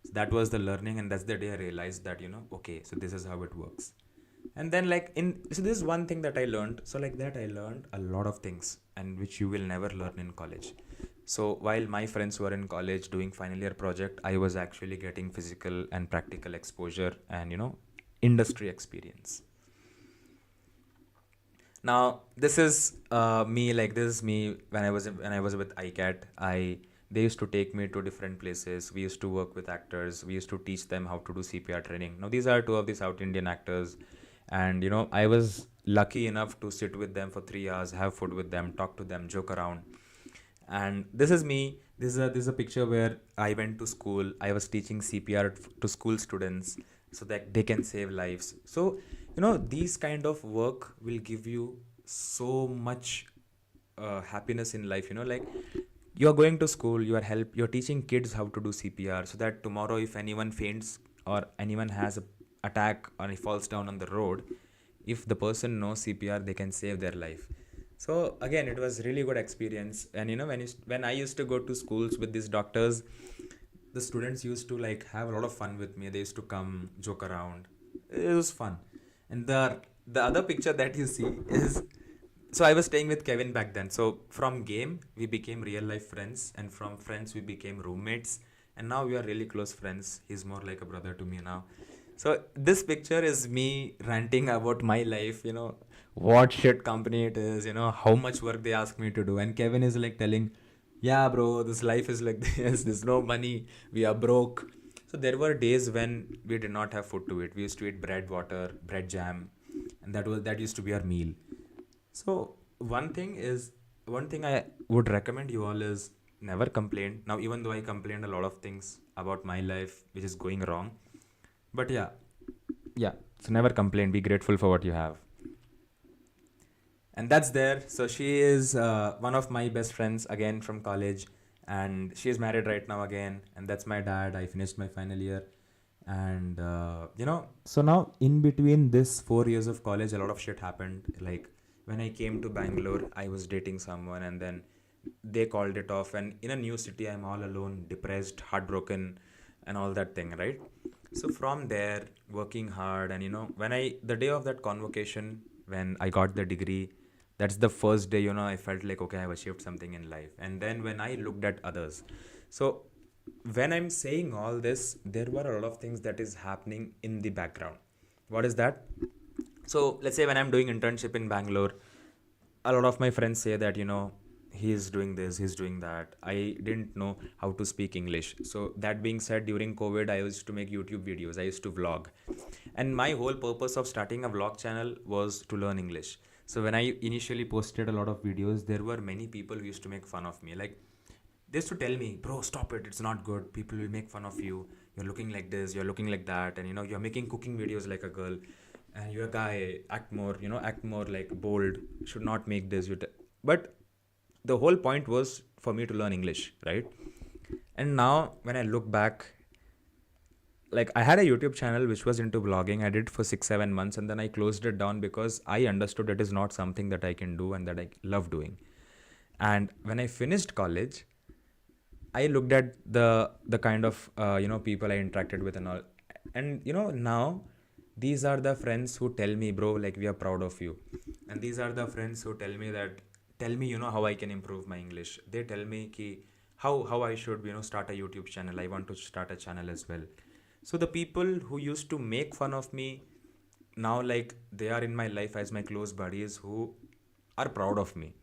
So that was the learning, and that's the day I realized that, okay, so this is how it works. And then so this is one thing that I learned. So like that I learned a lot of things, and which you will never learn in college. So while my friends were in college doing final year project, I was actually getting physical and practical exposure and industry experience. Now this is me, like this is me when I was with ICAT. They used to take me to different places. We used to work with actors. We used to teach them how to do CPR training. Now these are two of the South Indian actors, and I was lucky enough to sit with them for 3 hours, have food with them, talk to them, joke around. And this is me. This is a picture where I went to school. I was teaching CPR to school students so that they can save lives. So these kind of work will give you so much happiness in life. Like you're going to school, you're teaching kids how to do CPR, so that tomorrow if anyone faints or anyone has a attack or he falls down on the road, if the person knows CPR, they can save their life. So again, it was really good experience. And when I used to go to schools with these doctors, the students used to like have a lot of fun with me. They used to come joke around. It was fun. And the other picture that you see is, so I was staying with Kevin back then. So from game we became real life friends, and from friends we became roommates, and now we are really close friends. He's more like a brother to me now. So this picture is me ranting about my life, what shit company it is, how much work they ask me to do. And Kevin is like telling, yeah, bro, this life is like this, there's no money, we are broke. So there were days when we did not have food to eat. We used to eat bread, water, bread jam, and that used to be our meal. So one thing I would recommend you all is never complain. Now, even though I complained a lot of things about my life which is going wrong, but yeah. So never complain. Be grateful for what you have. And that's there. So she is one of my best friends again from college, and she is married right now again. And that's my dad. I finished my final year, and so now in between this 4 years of college, a lot of shit happened. Like when I came to Bangalore, I was dating someone, and then they called it off. And in a new city, I'm all alone, depressed, heartbroken, and all that thing, right? So from there, working hard, and when the day of that convocation, when I got the degree, that's the first day, I felt like, okay, I've achieved something in life. And then when I looked at others, so when I'm saying all this, there were a lot of things that is happening in the background. What is that? So let's say when I'm doing internship in Bangalore, a lot of my friends say that he's doing this, he's doing that. I didn't know how to speak English. So that being said, during COVID, I used to make YouTube videos, I used to vlog, and my whole purpose of starting a vlog channel was to learn English. So when I initially posted a lot of videos, there were many people who used to make fun of me. Like, they used to tell me, bro, stop it, it's not good, people will make fun of you, you're looking like this, you're looking like that, and you're making cooking videos like a girl, and you're a guy, act more, act more like bold, should not make this. But the whole point was for me to learn English, right? And now when I look back, like, I had a YouTube channel which was into blogging. I did for 6 7 months, and then I closed it down because I understood it is not something that I can do and that I love doing. And when I finished college, I looked at the kind of people I interacted with and all, and now these are the friends who tell me, bro, like, we are proud of you. And these are the friends who tell me how I can improve my English. They tell me ki how I should start a YouTube channel. I want to start a channel as well. So the people who used to make fun of me, now, like, they are in my life as my close buddies who are proud of me,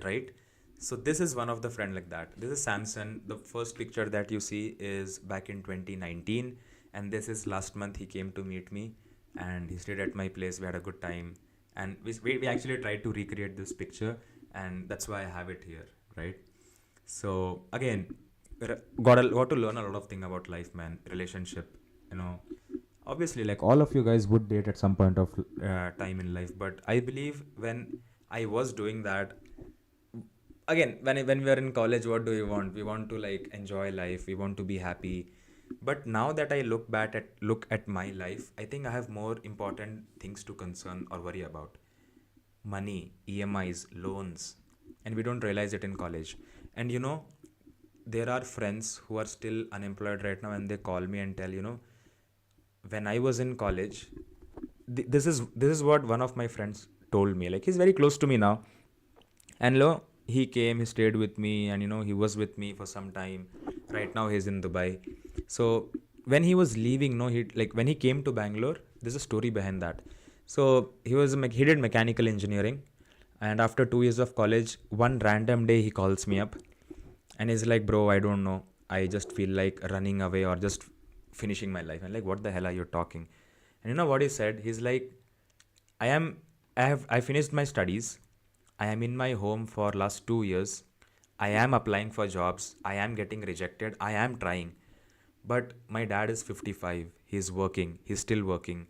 right? So this is one of the friend like that. This is Samson. The first picture that you see is back in 2019, and this is last month. He came to meet me, and he stayed at my place. We had a good time, and we actually tried to recreate this picture, and that's why I have it here, right? So again, got to learn a lot of thing about life, man. Relationship, obviously, like, all of you guys would date at some point of time in life, but I believe when I was doing that, again, when we are in college, what do we want? We want to, like, enjoy life, we want to be happy. But now that I look at my life, I think I have more important things to concern or worry about: money, EMIs, loans. And we don't realize it in college. And there are friends who are still unemployed right now, and they call me and tell, when I was in college, this is what one of my friends told me. Like, he's very close to me now, and he came, he stayed with me, and he was with me for some time. Right now he's in Dubai. So when he was leaving, he, like, when he came to Bangalore, there's a story behind that. So he did mechanical engineering, and after 2 years of college, one random day he calls me up, and he's like, bro, I don't know, I just feel like running away or just finishing my life. And like, what the hell are you talking? And you know what he said? He's like, I finished my studies. I am in my home for last 2 years. I am applying for jobs. I am getting rejected. I am trying. But my dad is 55. He's working. He's still working.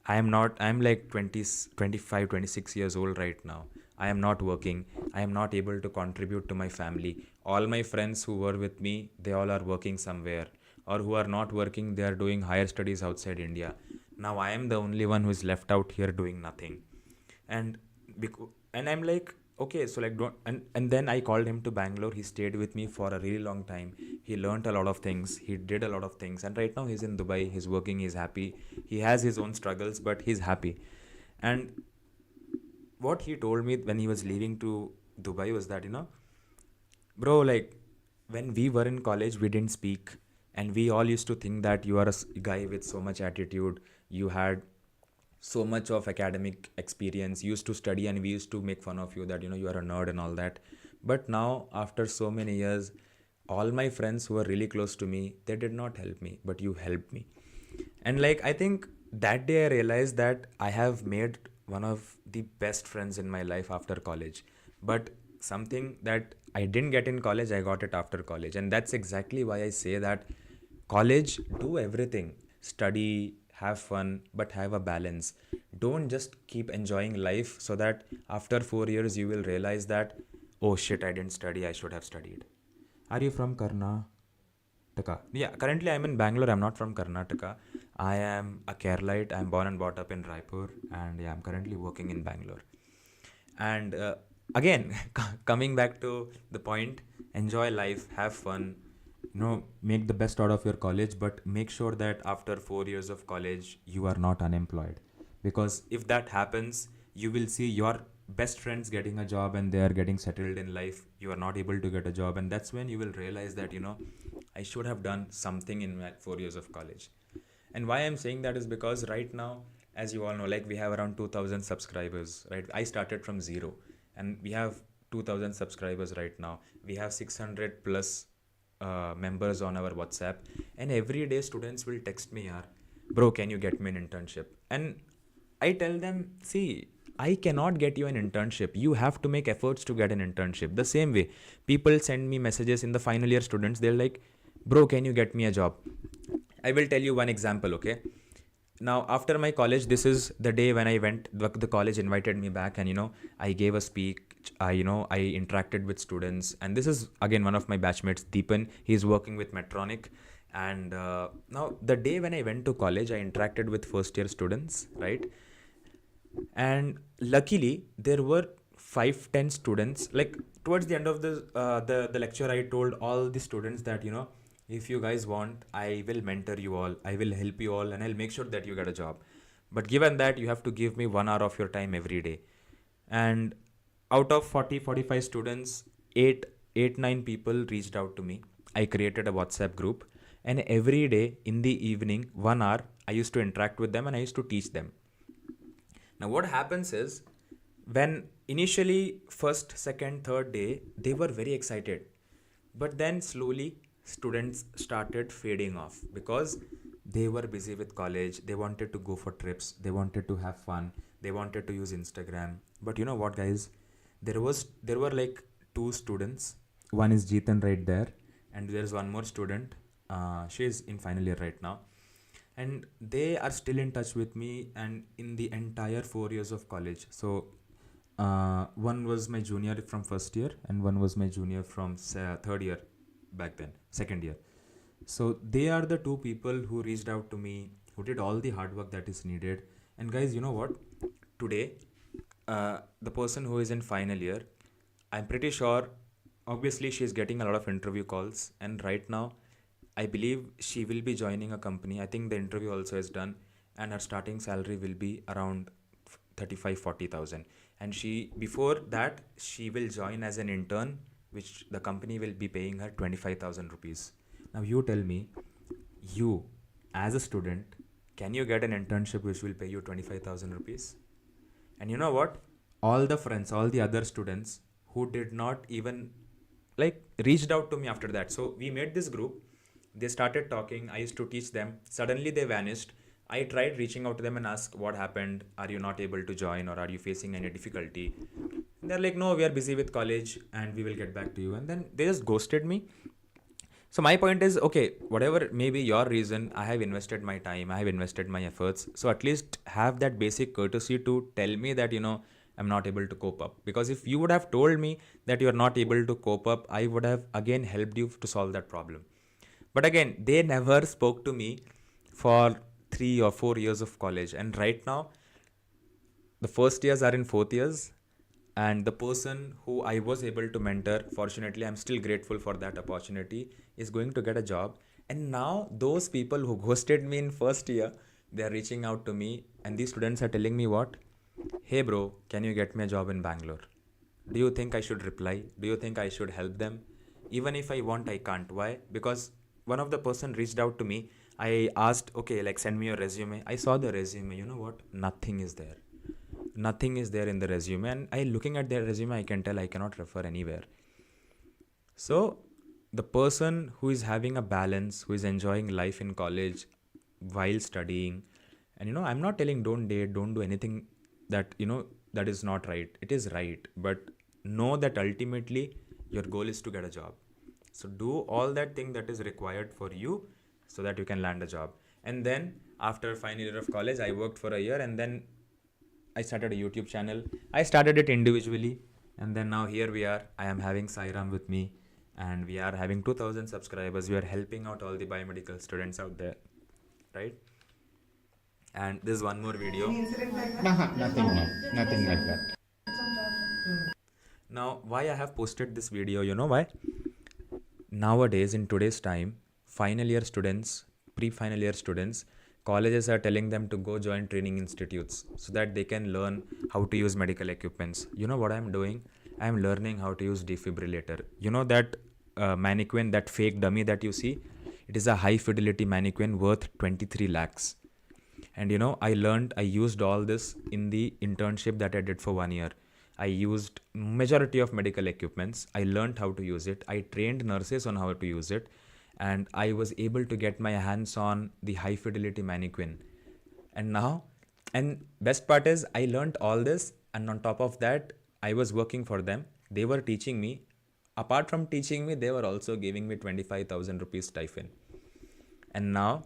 I am not. I am like 20, 25, 26 years old right now. I am not working. I am not able to contribute to my family. All my friends who were with me, they all are working somewhere. Or who are not working, they are doing higher studies outside India. Now I am the only one who is left out here doing nothing. And and I'm like, okay, so, like, don't. And then I called him to Bangalore. He stayed with me for a really long time. He learned a lot of things. He did a lot of things. And right now he's in Dubai. He's working. He's happy. He has his own struggles, but he's happy. And what he told me when he was leaving to Dubai was that, bro, like, when we were in college, we didn't speak. And we all used to think that you are a guy with so much attitude. You had so much of academic experience, you used to study, and we used to make fun of you that you are a nerd and all that. But now, after so many years, all my friends who were really close to me, they did not help me, but you helped me. And, like, I think that day I realized that I have made one of the best friends in my life after college. But something that I didn't get in college, I got it after college. And that's exactly why I say that college, do everything, study, have fun, but have a balance. Don't just keep enjoying life so that after 4 years you will realize that, oh shit, I didn't study, I should have studied. Are you from Karnataka? Yeah, currently I'm in Bangalore. I'm not from Karnataka. I am a Keralite. I'm born and brought up in Raipur, and yeah, I'm currently working in Bangalore. And again, coming back to the point, enjoy life, have fun, make the best out of your college, but make sure that after 4 years of college, you are not unemployed. Because if that happens, you will see your best friends getting a job and they are getting settled in life. You are not able to get a job, and that's when you will realize that, I should have done something in my 4 years of college. And why I'm saying that is because right now, as you all know, like we have around 2000 subscribers, right? I started from zero and we have 2000 subscribers right now. We have 600 plus members on our WhatsApp. And every day students will text me, yaar, bro, can you get me an internship? And I tell them, see, I cannot get you an internship. You have to make efforts to get an internship. The same way, people send me messages in the final year students. They're like, bro, can you get me a job? I will tell you one example, okay? Now, after my college, this is the day when I went, the college invited me back and, I gave a speech. I interacted with students. And this is, again, one of my batchmates, Deepan. He's working with Medtronic. And now, the day when I went to college, I interacted with first year students, right? And luckily, there were 5-10 students. Like, towards the end of the lecture, I told all the students that, if you guys want, I will mentor you all, I will help you all, and I'll make sure that you get a job. But given that, you have to give me 1 hour of your time every day. And out of 40-45 students, 9 people reached out to me. I created a WhatsApp group, and every day in the evening, 1 hour, I used to interact with them and I used to teach them. Now, what happens is, when initially first, second, third day, they were very excited. But then slowly, students started fading off because they were busy with college. They wanted to go for trips. They wanted to have fun. They wanted to use Instagram. But you know what, guys? There were like 2 students. One is Jeetan right there, and there's one more student. She is in final year right now, and they are still in touch with me. And in the entire 4 years of college, so one was my junior from first year, and one was my junior from third year back then, second year. So they are the 2 people who reached out to me, who did all the hard work that is needed. And guys, you know what? Today, the person who is in final year, I'm pretty sure, obviously, she's getting a lot of interview calls. And right now, I believe she will be joining a company. I think the interview also is done, and her starting salary will be around 35-40,000. And before that, she will join as an intern, which the company will be paying her 25,000 rupees. Now, you tell me, you as a student, can you get an internship which will pay you 25,000 rupees? And you know what? All the friends, all the other students who did not even reached out to me after that. So we made this group. They started talking. I used to teach them. Suddenly they vanished. I tried reaching out to them and asked what happened. Are you not able to join, or are you facing any difficulty? And they're like, no, we are busy with college and we will get back to you. And then they just ghosted me. So my point is, okay, whatever may be your reason, I have invested my time, I have invested my efforts. So at least have that basic courtesy to tell me that, I'm not able to cope up. Because if you would have told me that you are not able to cope up, I would have again helped you to solve that problem. But again, they never spoke to me for 3 or 4 years of college. And right now, the first years are in fourth years. And the person who I was able to mentor, fortunately, I'm still grateful for that opportunity, is going to get a job. And now those people who ghosted me in first year, they are reaching out to me, and these students are telling me what? Hey bro, can you get me a job in Bangalore? Do you think I should reply? Do you think I should help them? Even if I want, I can't. Why? Because one of the person reached out to me. I asked, okay, send me your resume. I saw the resume. You know what? Nothing is there. Nothing is there in the resume. And looking at their resume, I can tell I cannot refer anywhere. So the person who is having a balance, who is enjoying life in college while studying, and I'm not telling don't date, don't do anything that that is not right. It is right, but know that ultimately your goal is to get a job. So do all that thing that is required for you so that you can land a job. And then after final year of college, I worked for a year, and then I started a YouTube channel. I started it individually, and then now here we are. I am having Sairam with me, and we are having 2000 subscribers. We are helping out all the biomedical students out there, right? And this is one more video. Nothing, no, nothing like that. Now, why I have posted this video, you know why? Nowadays, in today's time, final year students, pre-final year students, colleges are telling them to go join training institutes so that they can learn how to use medical equipments. You know what I'm doing? I'm learning how to use defibrillator. You know that mannequin, that fake dummy that you see? It is a high fidelity mannequin worth 23 lakhs. And you know, I used all this in the internship that I did for 1 year. I used majority of medical equipments. I learned how to use it. I trained nurses on how to use it. And I was able to get my hands on the high fidelity mannequin. And now, and best part is I learned all this. And on top of that, I was working for them. They were teaching me. Apart from teaching me, they were also giving me 25,000 rupees stipend. And now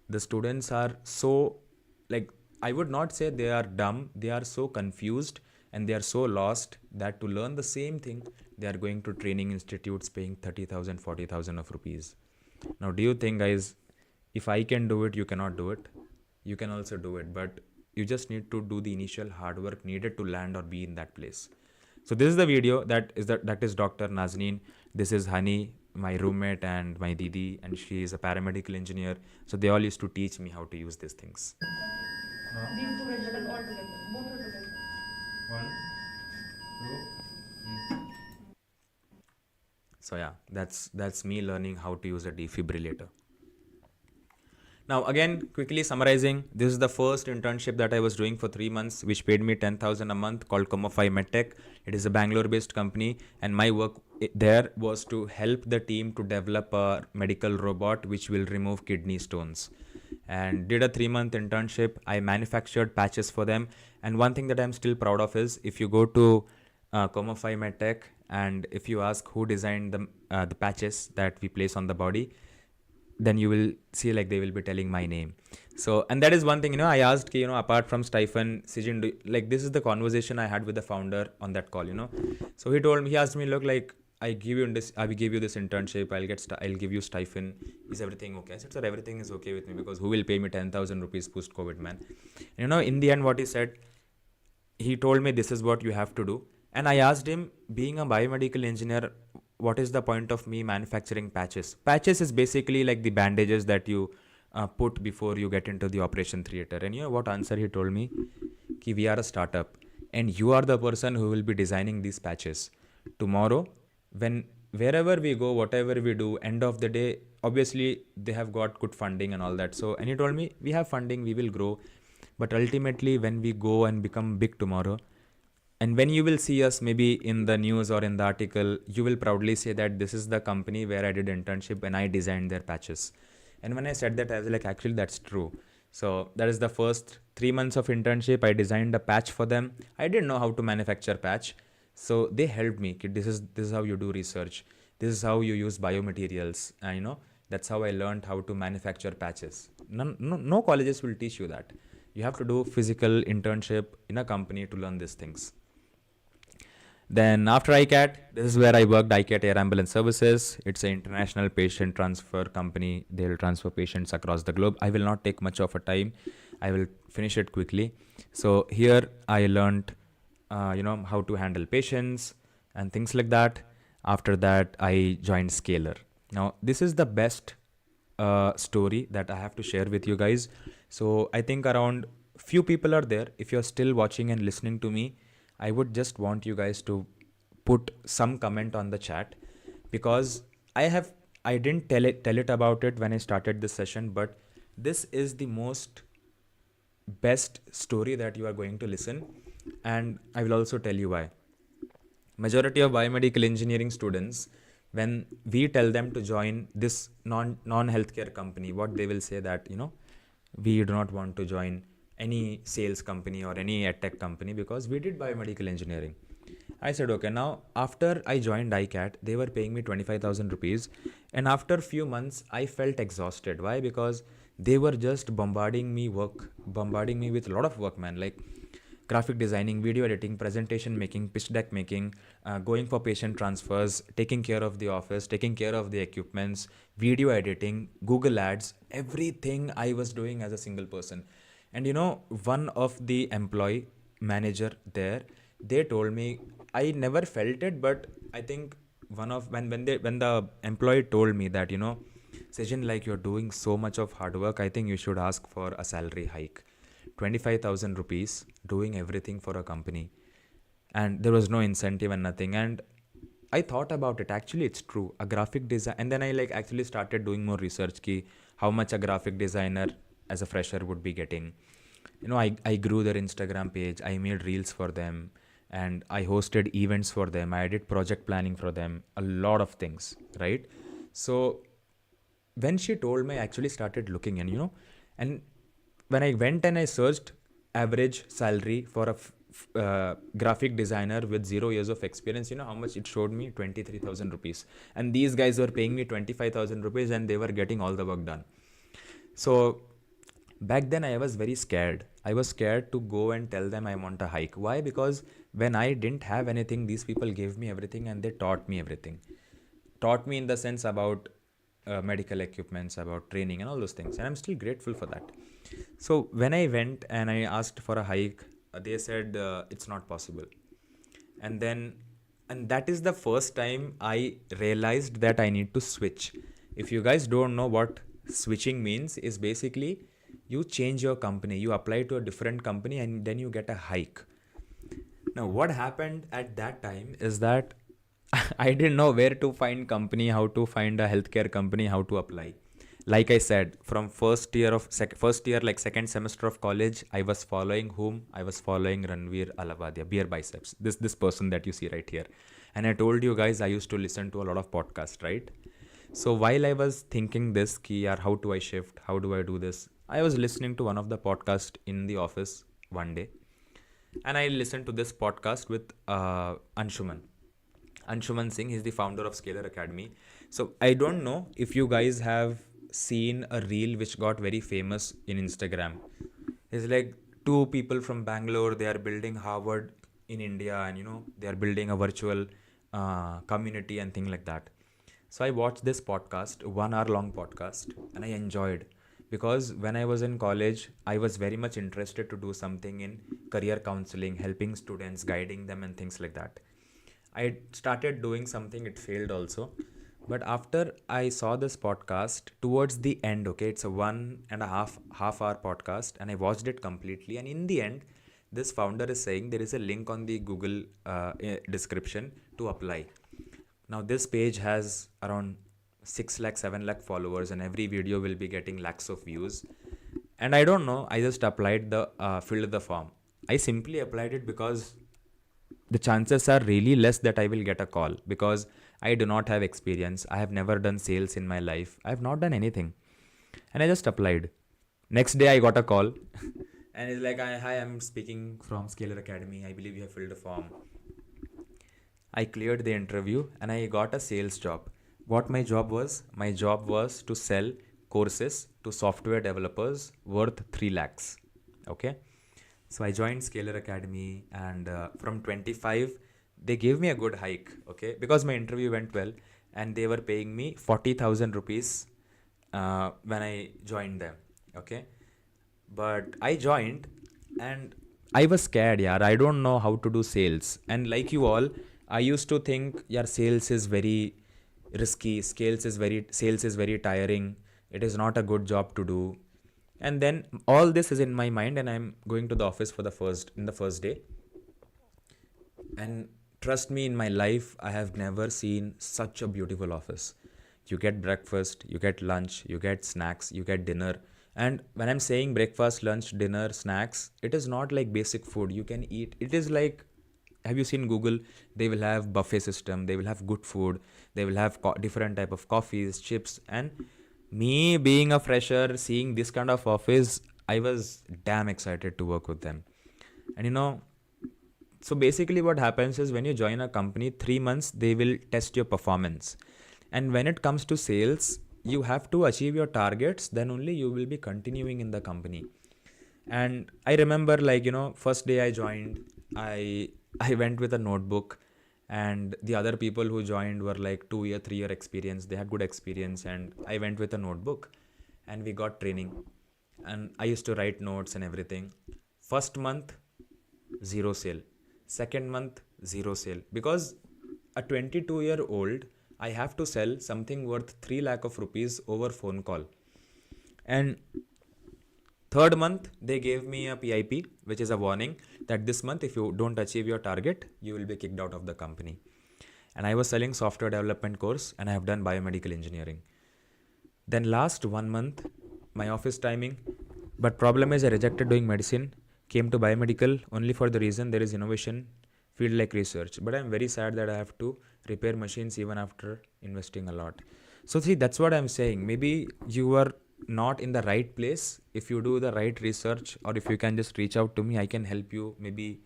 the students are so, like, I would not say they are dumb, they are so confused and they are so lost that to learn the same thing they are going to training institutes paying 30,000, 40,000 of rupees. Now, do you think, guys, if I can do it, you cannot do it? You can also do it, but you just need to do the initial hard work needed to land or be in that place. So this is the video that is Dr. Nazneen. This is Hani, my roommate, and my Didi, and she is a paramedical engineer. So they all used to teach me how to use these things. These two registered all together. Both are together. 1, 2. So yeah, that's me learning how to use a defibrillator. Now again, quickly summarizing, this is the first internship that I was doing for 3 months, which paid me 10,000 a month, called Comofy MedTech. It is a Bangalore-based company, and my work there was to help the team to develop a medical robot which will remove kidney stones. And did a 3-month internship. I manufactured patches for them. And one thing that I'm still proud of is if you go to Comofy MedTech and if you ask who designed the patches that we place on the body, then you will see like they will be telling my name. So, and that is one thing, I asked, apart from Stephen, Sijin, like this is the conversation I had with the founder on that call, So he asked me, look, like I will give you this internship, I'll give you Stephen. Is everything okay? I said, sir, everything is okay with me because who will pay me 10,000 rupees post-COVID, man? In the end, what he said, he told me this is what you have to do. And I asked him, being a biomedical engineer, what is the point of me manufacturing patches? Patches is basically like the bandages that you put before you get into the operation theater. And you know what answer he told me? Ki we are a startup and you are the person who will be designing these patches. Tomorrow, wherever we go, whatever we do, end of the day, obviously they have got good funding and all that. So, and he told me, we have funding, we will grow. But ultimately, when we go and become big tomorrow, and when you will see us maybe in the news or in the article, you will proudly say that this is the company where I did internship and I designed their patches. And when I said that, I was like, actually, that's true. So that is the first 3 months of internship. I designed a patch for them. I didn't know how to manufacture patch. So they helped me. This is how you do research. This is how you use biomaterials. And that's how I learned how to manufacture patches. No colleges will teach you that. You have to do physical internship in a company to learn these things. Then after ICAT, this is where I worked, ICAT Air Ambulance Services. It's an international patient transfer company. They'll transfer patients across the globe. I will not take much of a time. I will finish it quickly. So here I learned, how to handle patients and things like that. After that, I joined Scalar. Now, this is the best story that I have to share with you guys. So I think around few people are there. If you're still watching and listening to me, I would just want you guys to put some comment on the chat, because I didn't tell it about it when I started this session, but this is the most best story that you are going to listen, and I will also tell you why. Majority of biomedical engineering students, when we tell them to join this non-healthcare company, what they will say that, we do not want to join any sales company or any edtech company because we did biomedical engineering. I said, okay, now after I joined ICAT, they were paying me 25,000 rupees. And after a few months, I felt exhausted. Why? Because they were just bombarding me with a lot of work, man. Like graphic designing, video editing, presentation making, pitch deck making, going for patient transfers, taking care of the office, taking care of the equipments, video editing, Google ads, everything I was doing as a single person. And one of the employee manager there, they told me, I never felt it, but I think one of when the employee told me that, Sijin, like, you're doing so much of hard work, I think you should ask for a salary hike. 25,000 rupees doing everything for a company, and there was no incentive and nothing. And I thought about it. Actually, it's true. A graphic design, and then I like actually started doing more research ki how much a graphic designer as a fresher would be getting. I grew their Instagram page. I made reels for them, and I hosted events for them. I did project planning for them. A lot of things, right? So when she told me, I actually started looking, and when I went and I searched average salary for a graphic designer with 0 years of experience, how much it showed me? 23,000 rupees. And these guys were paying me 25,000 rupees, and they were getting all the work done. So back then I was very scared. I was scared to go and tell them I want a hike. Why? Because when I didn't have anything, these people gave me everything, and they taught me everything. Taught me in the sense about medical equipments, about training, and all those things. And I'm still grateful for that. So when I went and I asked for a hike, they said it's not possible. And then, and that is the first time I realized that I need to switch. If you guys don't know what switching means, is basically you change your company, you apply to a different company, and then you get a hike. Now, what happened at that time is that I didn't know where to find company, how to find a healthcare company, how to apply. Like I said, from first year, like second semester of college, I was following whom? I was following Ranveer Alavadia, Beer Biceps. This person that you see right here. And I told you guys I used to listen to a lot of podcasts, right? So while I was thinking this, ki yaar, how do I shift? How do I do this? I was listening to one of the podcasts in the office one day, and I listened to this podcast with Anshuman. Anshuman Singh is the founder of Scalar Academy. So I don't know if you guys have seen a reel which got very famous in Instagram. It's like two people from Bangalore, they are building Harvard in India, and they are building a virtual community and thing like that. So I watched this podcast, 1 hour long podcast, and I enjoyed, because when I was in college, I was very much interested to do something in career counseling, helping students, guiding them, and things like that. I started doing something, it failed also. But after I saw this podcast towards the end, okay, it's a 1.5 hour podcast, and I watched it completely. And in the end, this founder is saying there is a link on the Google description to apply. Now, this page has around 6 lakh, 7 lakh followers, and every video will be getting lakhs of views. And I don't know, I just applied filled the form. I simply applied it because the chances are really less that I will get a call, because I do not have experience. I have never done sales in my life. I have not done anything. And I just applied. Next day I got a call and it's like, hi, I'm speaking from Scalar Academy. I believe you have filled a form. I cleared the interview and I got a sales job. What my job was? My job was to sell courses to software developers worth 3 lakhs. Okay. So I joined Scalar Academy, and from 25, they gave me a good hike, okay, because my interview went well, and they were paying me 40,000 rupees when I joined them, okay. But I joined, and I was scared, yeah. I don't know how to do sales, and like you all, I used to think, yeah, sales is very risky. Sales is very tiring. It is not a good job to do. And then all this is in my mind, and I'm going to the office for the first day. And trust me, in my life, I have never seen such a beautiful office. You get breakfast, you get lunch, you get snacks, you get dinner. And when I'm saying breakfast, lunch, dinner, snacks, it is not like basic food you can eat. It is like, have you seen Google? They will have buffet system. They will have good food. They will have different type of coffees, chips, and me being a fresher, seeing this kind of office, I was damn excited to work with them. And so basically what happens is, when you join a company, 3 months, they will test your performance. And when it comes to sales, you have to achieve your targets, then only you will be continuing in the company. And I remember, first day I joined, I went with a notebook, and the other people who joined were like 2 year, 3 year experience. They had good experience, and I went with a notebook, and we got training, and I used to write notes and everything. First month, zero sale. Second month, zero sale, because a 22-year-old, I have to sell something worth 3 lakh of rupees over phone call. And third month, they gave me a PIP, which is a warning that this month, if you don't achieve your target, you will be kicked out of the company. And I was selling software development course, and I have done biomedical engineering. Then last 1 month, my office timing, but problem is I rejected doing medicine, came to biomedical only for the reason there is innovation, field like research. But I'm very sad that I have to repair machines even after investing a lot. So see, that's what I'm saying. Maybe you are not in the right place. If you do the right research, or if you can just reach out to me, I can help you, maybe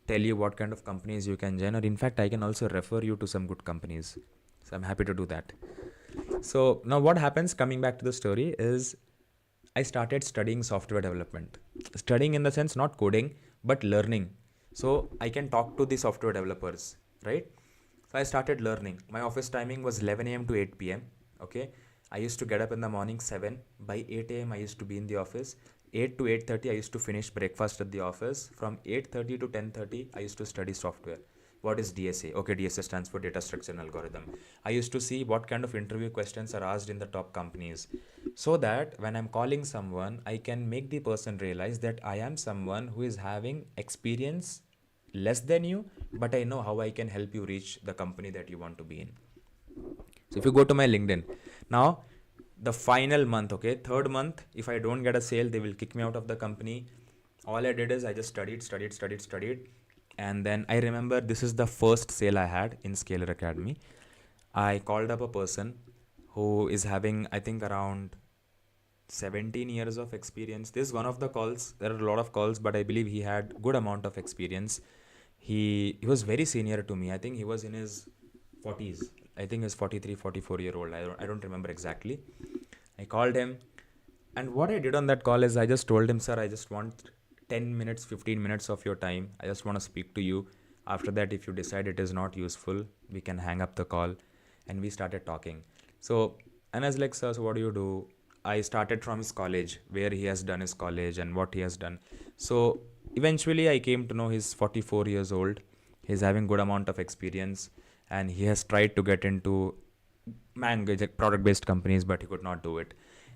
tell you what kind of companies you can join, or in fact I can also refer you to some good companies. So I'm happy to do that. So now what happens, coming back to the story, is I started studying software development. Studying in the sense not coding, but learning. So I can talk to the software developers, right? So I started learning. My office timing was 11 a.m. to 8 p.m. Okay. I used to get up in the morning 7. By 8 a.m. I used to be in the office. 8 to 8:30 I used to finish breakfast at the office. From 8:30 to 10:30 I used to study software. What is DSA? Okay, DSA stands for data structure and algorithm. I used to see what kind of interview questions are asked in the top companies, so that when I'm calling someone, I can make the person realize that I am someone who is having experience less than you, but I know how I can help you reach the company that you want to be in. So if you go to my LinkedIn, now the final month, okay, third month, if I don't get a sale, they will kick me out of the company. All I did is I just studied. And then I remember this is the first sale I had in Scalar Academy. I called up a person who is having, I think, around 17 years of experience. This is one of the calls. There are a lot of calls, but I believe he had good amount of experience. He was very senior to me. I think he was in his 40s. I think he was 43, 44-year-old. I don't remember exactly. I called him, and what I did on that call is I just told him, sir, I just want 10 minutes, 15 minutes of your time. I just want to speak to you. After that, if you decide it is not useful, we can hang up the call. And we started talking. So, and I was like, sir, so what do you do? I started from his college, where he has done his college and what he has done. So eventually I came to know he's 44 years old. He's having good amount of experience, and he has tried to get into like product-based companies, but he could not do it.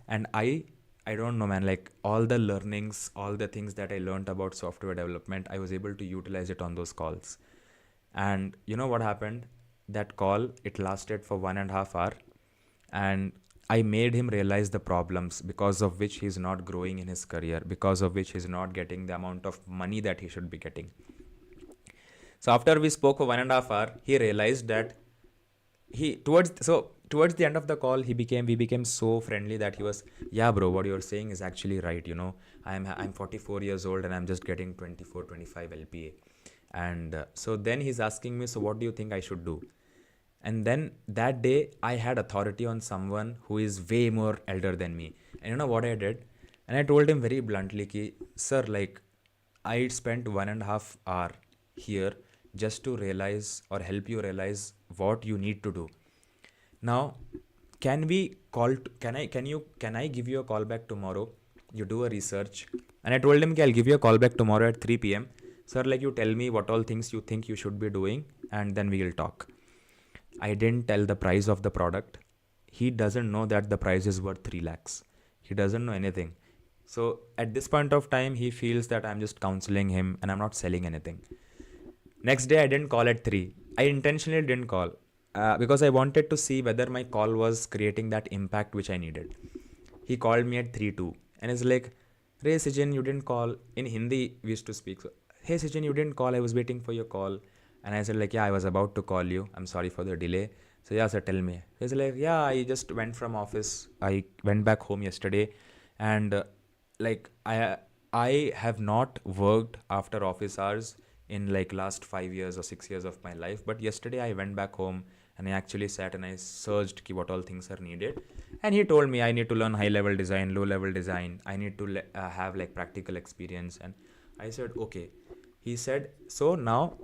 And I don't know, man, like all the learnings, all the things that I learned about software development, I was able to utilize it on those calls. And you know what happened? That call, it lasted for 1.5 hours, and I made him realize the problems because of which he's not growing in his career, because of which he's not getting the amount of money that he should be getting. So after we spoke for 1.5 hours, he realized that towards the end of the call, we became so friendly that he was, yeah, bro, what you're saying is actually right. You know, I'm 44 years old and I'm just getting 24, 25 LPA. And so then he's asking me, so what do you think I should do? And then that day I had authority on someone who is way more elder than me. And you know what I did? And I told him very bluntly, ki, sir, like I spent 1.5 hours here just to realize or help you realize what you need to do. Now, can I give you a call back tomorrow? You do a research. And I told him, I'll give you a call back tomorrow at 3 p.m. Sir, like you tell me what all things you think you should be doing, and then we will talk. I didn't tell the price of the product. He doesn't know that the price is worth 3 lakhs. He doesn't know anything. So at this point of time, he feels that I'm just counseling him and I'm not selling anything. Next day, I didn't call at 3. I intentionally didn't call because I wanted to see whether my call was creating that impact which I needed. He called me at 3:02 and is like, hey Sijin, you didn't call. In Hindi, we used to speak. So, hey Sijin, you didn't call. I was waiting for your call. And I said like, yeah, I was about to call you. I'm sorry for the delay. So yeah, sir, tell me. He's like, yeah, I just went from office. I went back home yesterday, and like I have not worked after office hours in like last 5 years or 6 years of my life. But yesterday I went back home and I actually sat and I searched what all things are needed. And he told me I need to learn high level design, low level design. I need to have like practical experience. And I said, okay. He said, so now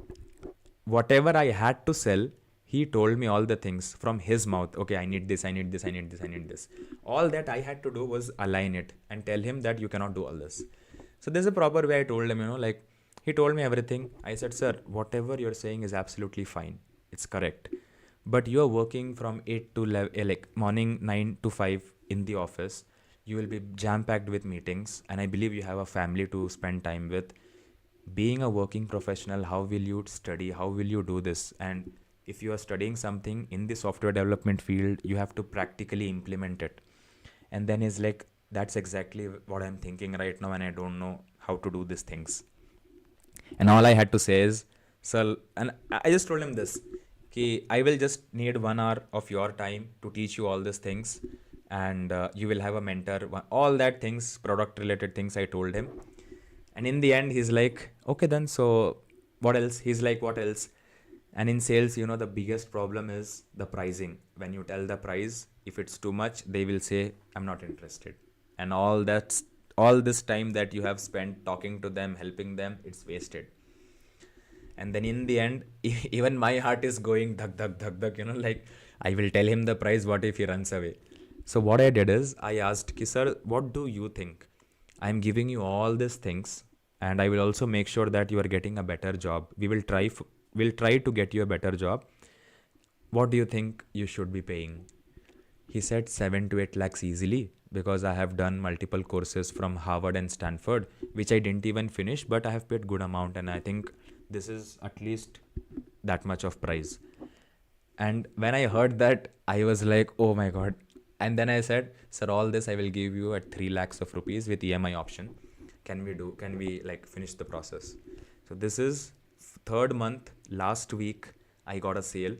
whatever I had to sell, he told me all the things from his mouth. Okay, I need this, I need this, I need this, I need this. All that I had to do was align it and tell him that you cannot do all this. So there's a proper way I told him, like, He told me everything. I said, sir, whatever you're saying is absolutely fine. It's correct. But you're working from 8 to 11, like morning 9 to 5 in the office. You will be jam packed with meetings. And I believe you have a family to spend time with. Being a working professional, how will you study? How will you do this? And if you are studying something in the software development field, you have to practically implement it. And then he's like, that's exactly what I'm thinking right now, and I don't know how to do these things. And all I had to say is, sir, and I just told him this, कि I will just need 1 hour of your time to teach you all these things, and you will have a mentor, all that things, product related things I told him. And in the end, he's like, okay, then, so what else? He's like, what else? And in sales, the biggest problem is the pricing. When you tell the price, if it's too much, they will say, I'm not interested. And all this time that you have spent talking to them, helping them, it's wasted. And then in the end, even my heart is going dhak dhak dhak dhak, like I will tell him the price, what if he runs away? So what I did is I asked, ki, sir, what do you think? I'm giving you all these things, and I will also make sure that you are getting a better job. We'll try to get you a better job. What do you think you should be paying? He said 7 to 8 lakhs easily, because I have done multiple courses from Harvard and Stanford, which I didn't even finish, but I have paid good amount, and I think this is at least that much of price. And when I heard that, I was like, oh my God. And then I said, sir, all this I will give you at 3 lakhs of rupees with EMI option. Can we like finish the process? So this is third month. Last week, I got a sale.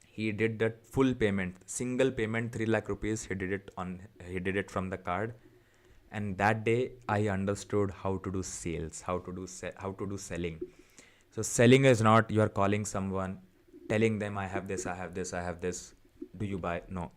He did that full payment, single payment, 3 lakh rupees. He did it from the card. And that day I understood how to do sales, how to do selling. So selling is not you are calling someone, telling them I have this, do you buy? No.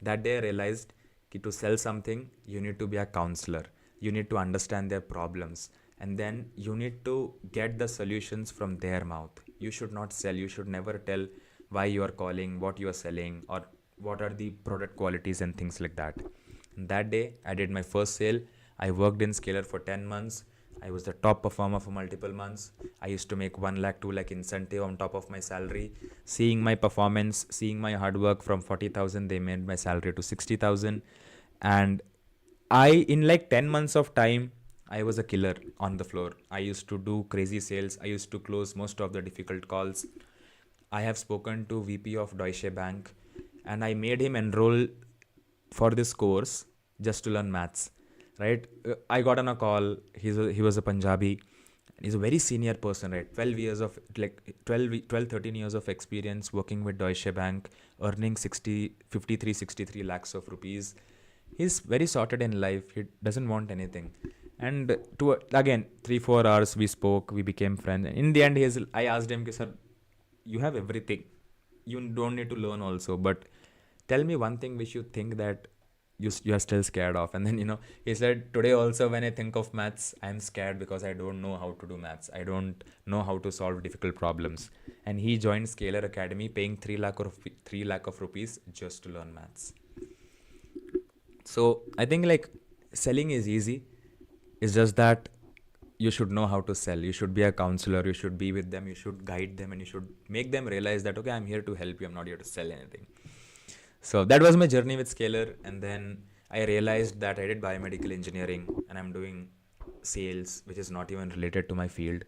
That day I realized that to sell something, you need to be a counselor. You need to understand their problems. And then you need to get the solutions from their mouth. You should not sell. You should never tell why you are calling, what you are selling, or what are the product qualities and things like that. And that day I did my first sale. I worked in Scalar for 10 months. I was the top performer for multiple months. I used to make 1 lakh, 2 lakh incentive on top of my salary. Seeing my performance, seeing my hard work, from 40,000, they made my salary to 60,000. And in like 10 months of time, I was a killer on the floor. I used to do crazy sales. I used to close most of the difficult calls. I have spoken to VP of Deutsche Bank, and I made him enroll for this course just to learn maths. Right? I got on a call. He was a Punjabi. He's a very senior person, right? 13 years of experience working with Deutsche Bank, earning 63 lakhs of rupees. He's very sorted in life. He doesn't want anything. And again, 3-4 hours we spoke, we became friends. And in the end, I asked him, sir, you have everything. You don't need to learn also, but tell me one thing which you think that you are still scared of. And then, he said, today also when I think of maths, I'm scared because I don't know how to do maths. I don't know how to solve difficult problems. And he joined Scalar Academy paying 3 lakh of rupees just to learn maths. So I think like selling is easy. It's just that you should know how to sell. You should be a counselor. You should be with them. You should guide them, and you should make them realize that, okay, I'm here to help you. I'm not here to sell anything. So that was my journey with Scalar. And then I realized that I did biomedical engineering and I'm doing sales, which is not even related to my field.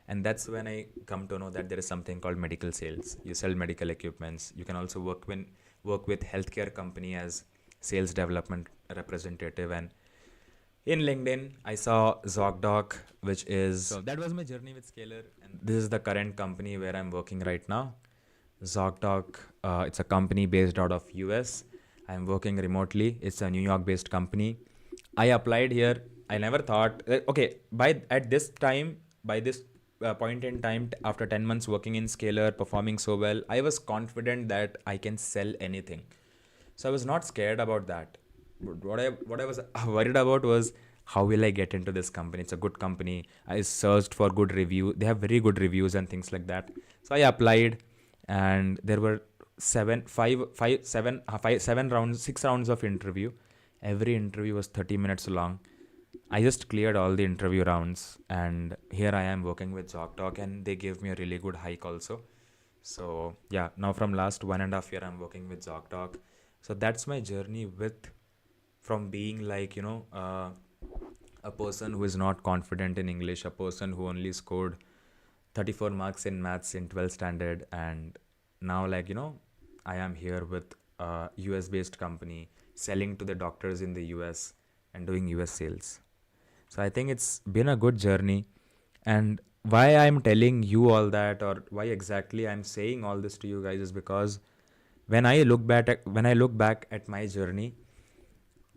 And that's when I come to know that there is something called medical sales. You sell medical equipments. You can also work with healthcare company as sales development representative. And in LinkedIn, I saw ZocDoc, which is... So that was my journey with Scalar. And this is the current company where I'm working right now. ZocDoc, it's a company based out of US. I'm working remotely. It's a New York based company. I applied here. I never thought, by this point in time, after 10 months working in Scalar, performing so well, I was confident that I can sell anything. So I was not scared about that. What I was worried about was, how will I get into this company? It's a good company. I searched for good review. They have very good reviews and things like that. So I applied, and there were 6 rounds of interview. Every interview was 30 minutes long. I just cleared all the interview rounds, and here I am working with ZocDoc, and they gave me a really good hike also. So yeah, now from last 1.5 year, I'm working with ZocDoc. So that's my journey with from being like a person who is not confident in English, a person who only scored 34 marks in maths in 12th standard, and now like I am here with a US based company selling to the doctors in the US and doing US sales. So I think it's been a good journey. And why I'm telling you all that, or why exactly I'm saying all this to you guys, is because when I look back at my journey,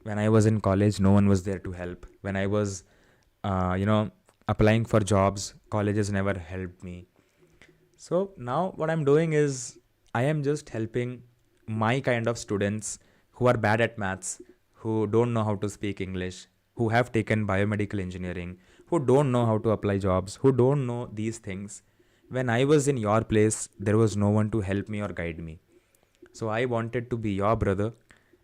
when I was in college, no one was there to help. When I was, applying for jobs, colleges never helped me. So now what I'm doing is I am just helping my kind of students who are bad at maths, who don't know how to speak English, who have taken biomedical engineering, who don't know how to apply jobs, who don't know these things. When I was in your place, there was no one to help me or guide me. So I wanted to be your brother.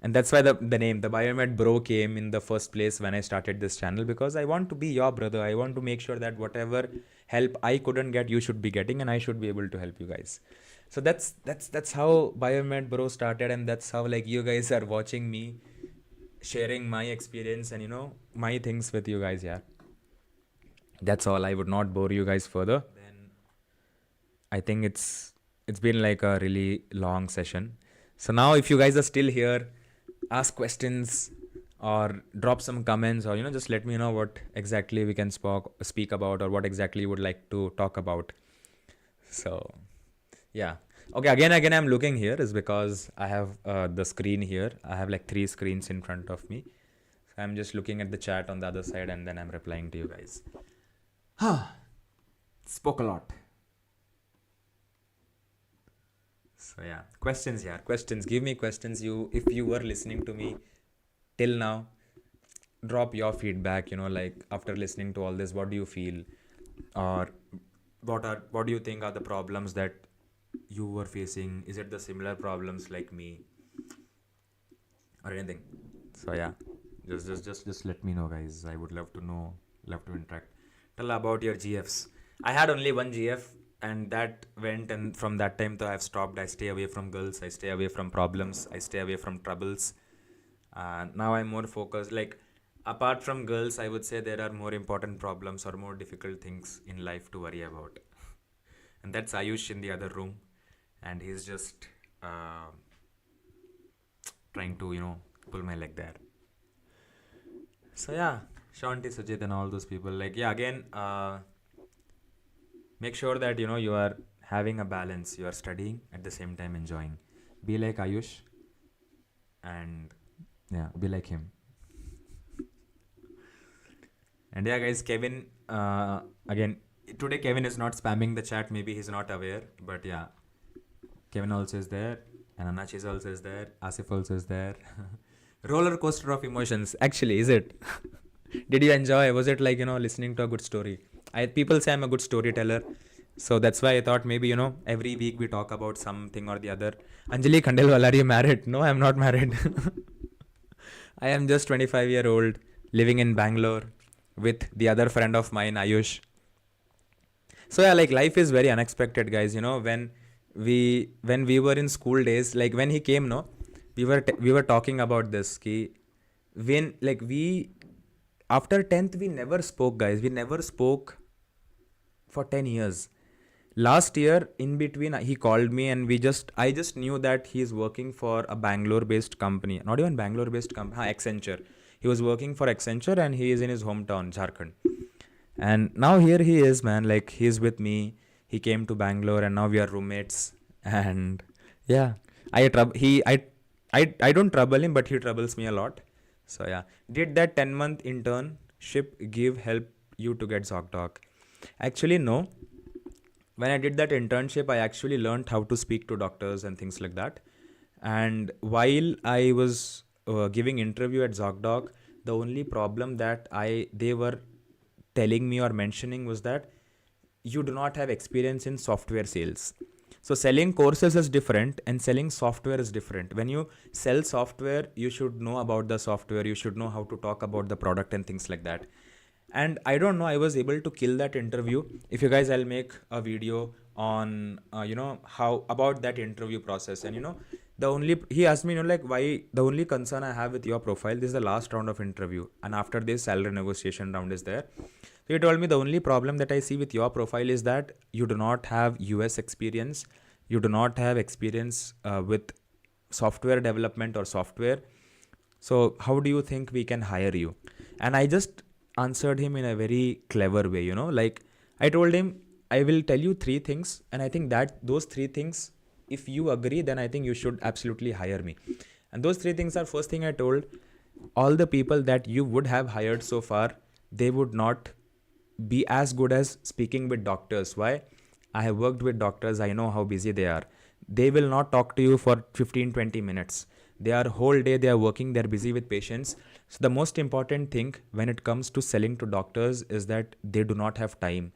And that's why the name, the Biomed Bro, came in the first place when I started this channel, because I want to be your brother. I want to make sure that whatever help I couldn't get, you should be getting, and I should be able to help you guys. So that's how Biomed Bro started, and that's how like you guys are watching me sharing my experience and my things with you guys. Yeah, that's all. I would not bore you guys further. Then I think it's been like a really long session. So now if you guys are still here, ask questions or drop some comments, or just let me know what exactly we can speak about, or what exactly you would like to talk about. So yeah, okay, again I'm looking here is because I have the screen here. I have like 3 screens in front of me, so I'm just looking at the chat on the other side, and then I'm replying to you guys. Spoke a lot. So yeah, questions. Give me questions. If you were listening to me till now, drop your feedback. Like after listening to all this, what do you feel, or what do you think are the problems that you were facing? Is it the similar problems like me, or anything? So yeah, just let me know, guys. I would love to know, love to interact. Tell about your GFs. I had only one GF, and that went, and from that time to I've stopped. I stay away from girls, I stay away from problems, I stay away from troubles. Now I'm more focused, like apart from girls, I would say there are more important problems or more difficult things in life to worry about. And that's Ayush in the other room, and he's just trying to pull my leg there. So yeah, Shanti, Sujit, and all those people, like yeah, again, make sure that you are having a balance. You are studying at the same time enjoying. Be like Ayush, and yeah, be like him. And yeah, guys, Kevin, again, today Kevin is not spamming the chat. Maybe he's not aware, but yeah, Kevin also is there, and Anachis also is there, Asif also is there. Roller coaster of emotions. Actually, is it? Did you enjoy? Was it like listening to a good story? People say I'm a good storyteller, so that's why I thought maybe every week we talk about something or the other. Anjali Khandelwal, are you married? No, I'm not married. I am just 25-year-old living in Bangalore with the other friend of mine, Ayush. So yeah, like life is very unexpected, guys. When we were in school days, like when he came, no, we were talking about this. When like we after 10th we never spoke, guys. We never spoke for 10 years. Last year in between he called me, and I just knew that he's working for a Bangalore based company. Not even Bangalore based company, Accenture. He was working for Accenture, and he is in his hometown, Jharkhand. And now here he is, man. Like he's with me. He came to Bangalore, and now we are roommates. And yeah, I don't trouble him, but he troubles me a lot. So yeah, did that 10-month internship help you to get ZocDoc? Actually, no. When I did that internship, I actually learned how to speak to doctors and things like that. And while I was giving interview at ZocDoc, the only problem that they were telling me or mentioning was that you do not have experience in software sales. So selling courses is different, and selling software is different. When you sell software, you should know about the software, you should know how to talk about the product and things like that. And I don't know, I was able to kill that interview. If you guys, I'll make a video on how about that interview process. And the only he asked me, like, why, the only concern I have with your profile, this is the last round of interview, and after this salary negotiation round is there. So he told me the only problem that I see with your profile is that you do not have US experience, you do not have experience with software development or software. So how do you think we can hire you? And I just answered him in a very clever way, like I told him, I will tell you three things, and I think that those three things, if you agree, then I think you should absolutely hire me. And those three things are: first thing I told, all the people that you would have hired so far, they would not be as good as speaking with doctors. Why? I have worked with doctors, I know how busy they are. They will not talk to you for 15-20 minutes. They are whole day, they are working, they're busy with patients. So the most important thing when it comes to selling to doctors is that they do not have time,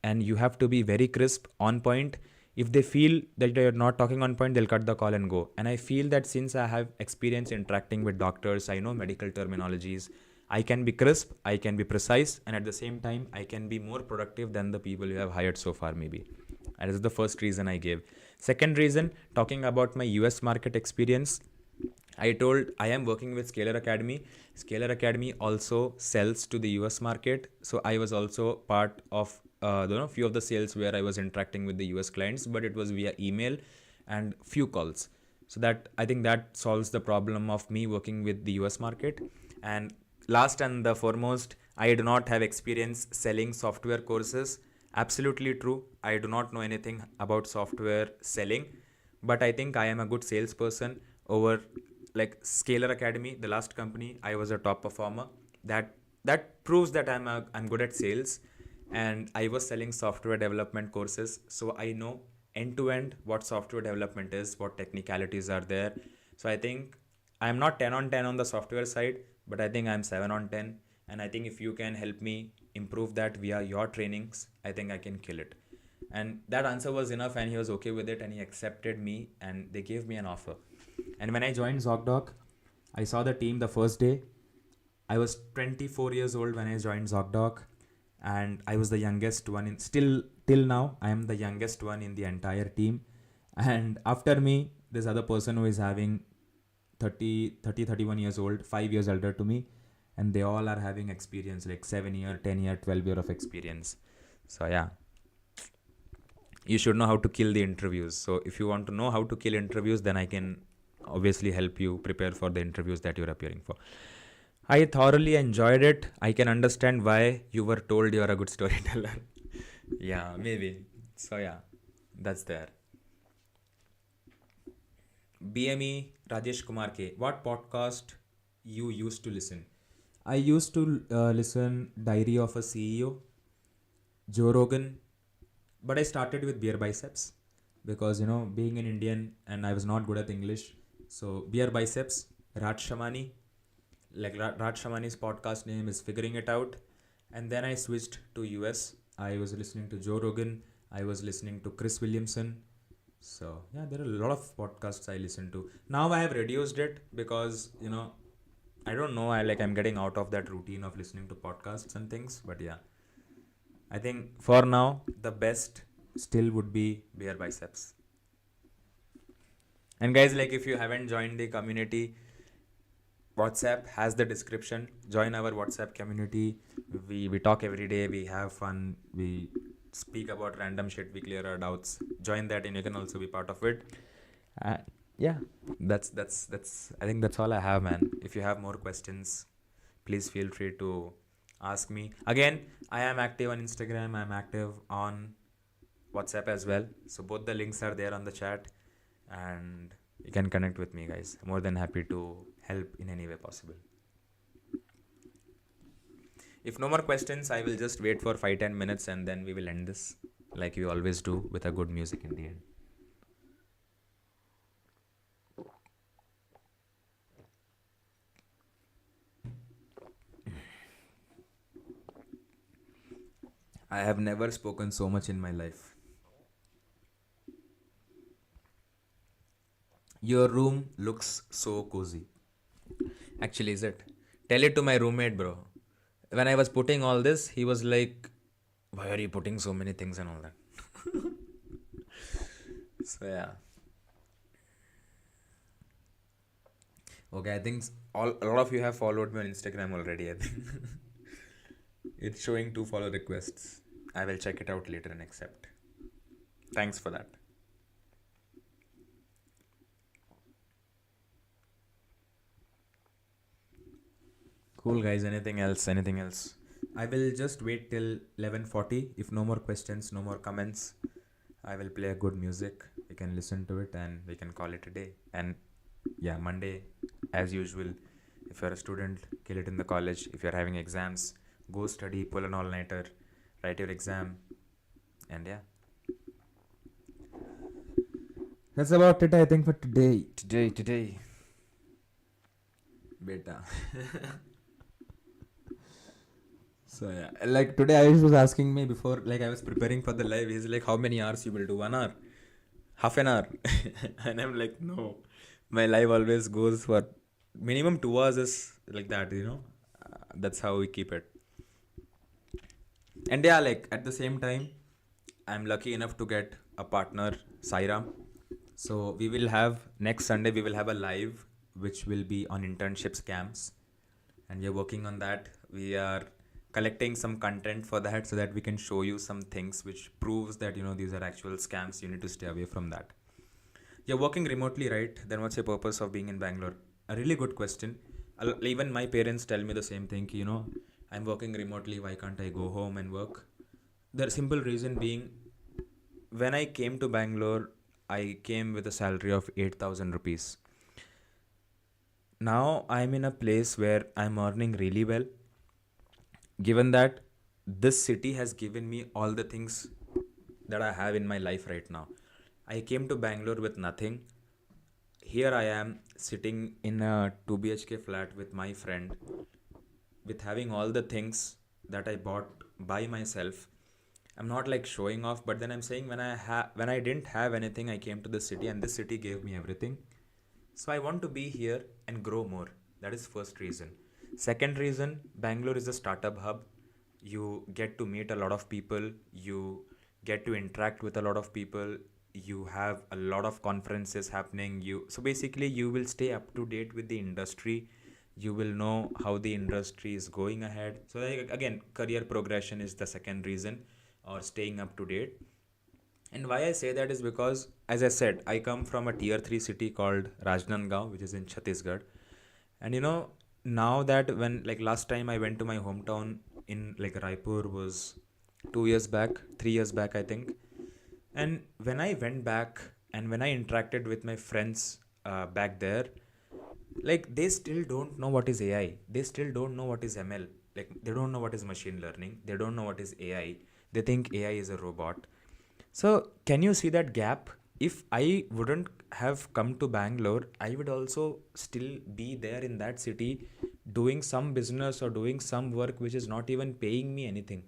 and you have to be very crisp, on point. If they feel that you're not talking on point, they'll cut the call and go. And I feel that since I have experience interacting with doctors, I know medical terminologies, I can be crisp, I can be precise, and at the same time, I can be more productive than the people you have hired so far, maybe. And this is the first reason I gave. Second reason, talking about my US market experience, I told I am working with Scalar Academy. Scalar Academy also sells to the US market. So I was also part of few of the sales where I was interacting with the US clients, but it was via email and few calls. So that, I think that solves the problem of me working with the US market. And last and the foremost, I do not have experience selling software courses. Absolutely true. I do not know anything about software selling, but I think I am a good salesperson. Over like Scalar Academy, the last company, I was a top performer. That proves that I'm good at sales, and I was selling software development courses, so I know end to end what software development is, what technicalities are there. So I think I'm not 10 on 10 on the software side, but I think I'm 7 on 10. And I think if you can help me improve that via your trainings, I think I can kill it. And that answer was enough, and he was okay with it, and he accepted me, and they gave me an offer. And when I joined ZocDoc, I saw the team the first day. I was 24 years old when I joined ZocDoc, and I was the youngest one in, still till now I am the youngest one in the entire team. And after me, this other person who is having 31 years old, 5 years older to me, and they all are having experience like 7-year, 10-year, 12-year of experience. So yeah, you should know how to kill the interviews. So if you want to know how to kill interviews, then I can obviously help you prepare for the interviews that you're appearing for. I thoroughly enjoyed it. I can understand why you were told you're a good storyteller. Yeah, maybe. So yeah, that's there. BME Rajesh Kumar K. What podcast you used to listen? I used to listen Diary of a CEO, Joe Rogan, but I started with Beer Biceps because, being an Indian and I was not good at English. So Beer Biceps, Raj Shamani, like Raj Shamani's podcast name is Figuring It Out. And then I switched to US. I was listening to Joe Rogan. I was listening to Chris Williamson. So yeah, there are a lot of podcasts I listen to. Now I have reduced it because, I don't know, I'm getting out of that routine of listening to podcasts and things. But yeah, I think for now, the best still would be Beer Biceps. And guys, if you haven't joined the community, WhatsApp has the description. Join our WhatsApp community. We talk every day. We have fun. We speak about random shit. We clear our doubts. Join that, and you can also be part of it. Yeah, that's. I think that's all I have, man. If you have more questions, please feel free to ask me. Again, I am active on Instagram. I'm active on WhatsApp as well. So both the links are there on the chat, and you can connect with me, guys. More than happy to help in any way possible. If no more questions, I will just wait for 5-10 minutes and then we will end this like we always do with a good music in the end. I have never spoken so much in my life. Your room looks so cozy. Actually, is it? Tell it to my roommate, bro. when I was putting all this, he was like, "Why are you putting so many things and all that?" So yeah. Okay, I think a lot of you have followed me on Instagram already. I think it's showing 2 follow requests. I will check it out later and accept. Thanks for that. Cool guys. Anything else? Anything else? I will just wait till 11:40. If no more questions, no more comments, I will play a good music. We can listen to it and we can call it a day. And yeah, Monday, as usual, if you're a student, kill it in the college. If you're having exams, go study, pull an all-nighter, write your exam, and yeah. That's about it, I think, for today. Today. Beta. So yeah, like today Ayush was asking me before, like I was preparing for the live, he's like, how many hours you will do? 1 hour? Half an hour? And I'm like, no. My live always goes for minimum 2 hours is like that, that's how we keep it. And yeah, like at the same time, I'm lucky enough to get a partner, Saira. So we will have next Sunday, we will have a live which will be on internship scams. And we are working on that. We are collecting some content for that so that we can show you some things which proves that these are actual scams. You need to stay away from that. You're working remotely, right? Then what's your purpose of being in Bangalore? A really good question. Even my parents tell me the same thing. I'm working remotely. Why can't I go home and work? The simple reason being, when I came to Bangalore, I came with a salary of 8,000 rupees. Now I'm in a place where I'm earning really well. Given that this city has given me all the things that I have in my life right now. I came to Bangalore with nothing. Here I am sitting in a 2 BHK flat with my friend, with having all the things that I bought by myself. I'm not like showing off, but then I'm saying when I didn't have anything, I came to the city and this city gave me everything. So I want to be here and grow more. That is first reason. Second reason, Bangalore is a startup hub. You get to meet a lot of people. You get to interact with a lot of people. You have a lot of conferences happening. So basically you will stay up to date with the industry. You will know how the industry is going ahead. So again, career progression is the second reason, or staying up to date. And why I say that is because, as I said, I come from a tier 3 city called Rajnandgaon, which is in Chhattisgarh. And now that when like last time I went to my hometown in like Raipur was 2 years back, 3 years back, I think. And when I went back and when I interacted with my friends back there, like they still don't know what is AI. They still don't know what is ML. Like they don't know what is machine learning. They don't know what is AI. They think AI is a robot. So can you see that gap? If I wouldn't have come to Bangalore, I would also still be there in that city doing some business or doing some work which is not even paying me anything,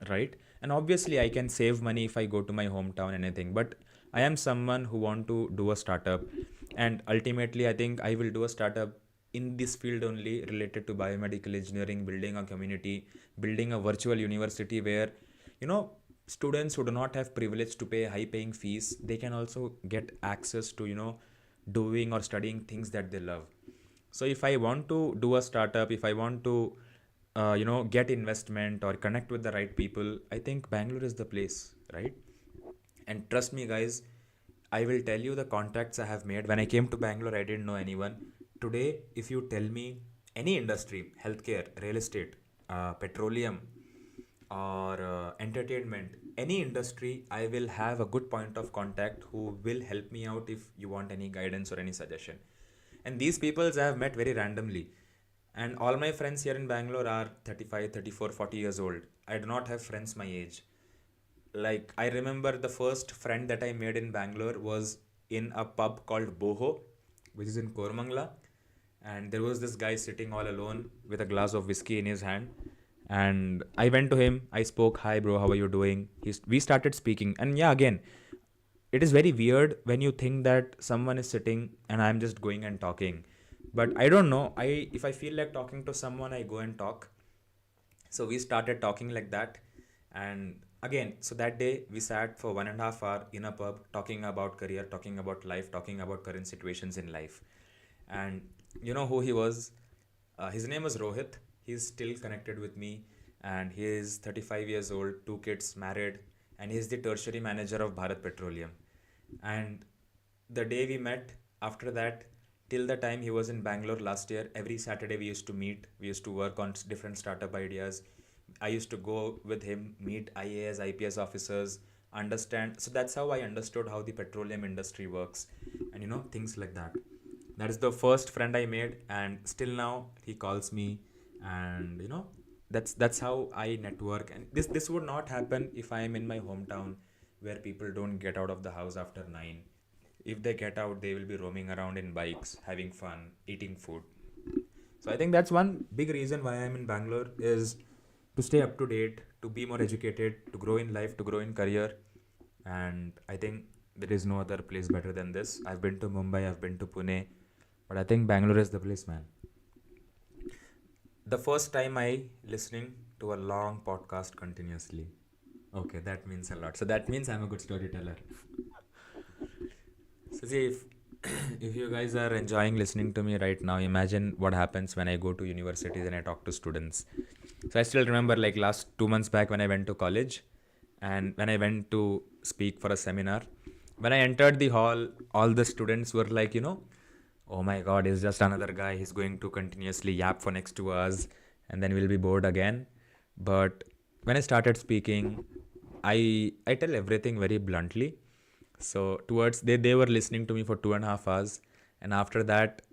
right? And obviously I can save money if I go to my hometown and anything, but I am someone who want to do a startup, and ultimately I think I will do a startup in this field only, related to biomedical engineering, building a community, building a virtual university where students who do not have privilege to pay high paying fees, they can also get access to doing or studying things that they love. So if I want to do a startup, if I want to get investment or connect with the right people, I think Bangalore is the place, right? And trust me guys, I will tell you the contacts I have made. When I came to Bangalore, I didn't know anyone. Today if you tell me any industry, healthcare, real estate, petroleum, or entertainment, any industry, I will have a good point of contact who will help me out if you want any guidance or any suggestion. And these peoples I have met very randomly. And all my friends here in Bangalore are 35, 34, 40 years old. I do not have friends my age. Like, I remember the first friend that I made in Bangalore was in a pub called Boho, which is in Kormangla. And there was this guy sitting all alone with a glass of whiskey in his hand. And I went to him, I spoke, "Hi bro, how are you doing?" We started speaking. And yeah, again, it is very weird when you think that someone is sitting and I'm just going and talking. But I don't know, if I feel like talking to someone, I go and talk. So we started talking like that. And again, so that day we sat for 1.5 hours in a pub talking about career, talking about life, talking about current situations in life. And you know who he was? His name was Rohit. He's still connected with me, and he is 35 years old, two kids, married, and he's the tertiary manager of Bharat Petroleum. And the day we met, after that, till the time he was in Bangalore last year, every Saturday we used to meet. We used to work on different startup ideas. I used to go with him, meet IAS, IPS officers, understand. So that's how I understood how the petroleum industry works, and things like that. That is the first friend I made, and still now he calls me, and that's how I network. And this would not happen if I am in my hometown, where people don't get out of the house after 9. If they get out, they will be roaming around in bikes, having fun, eating food. So I think that's one big reason why I'm in Bangalore, is to stay up to date, to be more educated, to grow in life, to grow in career. And I think there is no other place better than this. I've been to Mumbai, I've been to Pune, but I think Bangalore is the place, man. The first time I listening to a long podcast continuously. Okay, that means a lot. So that means I'm a good storyteller. So see, if if you guys are enjoying listening to me right now, imagine what happens when I go to universities and I talk to students. So I still remember, like, last 2 months back when I went to college, and when I went to speak for a seminar. When I entered the hall, all the students were like, oh my god, he's just another guy. He's going to continuously yap for next 2 hours, and then we'll be bored again. But when I started speaking, I tell everything very bluntly. So towards they were listening to me for 2.5 hours, and after that,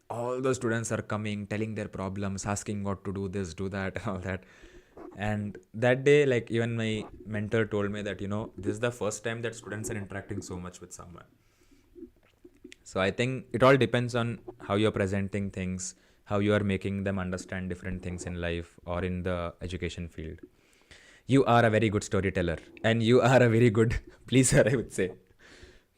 all the students are coming, telling their problems, asking what to do, this, do that, and all that. And that day, like, even my mentor told me that this is the first time that students are interacting so much with someone. So I think it all depends on how you're presenting things, how you are making them understand different things in life or in the education field. You are a very good storyteller, and you are a very good pleaser, I would say.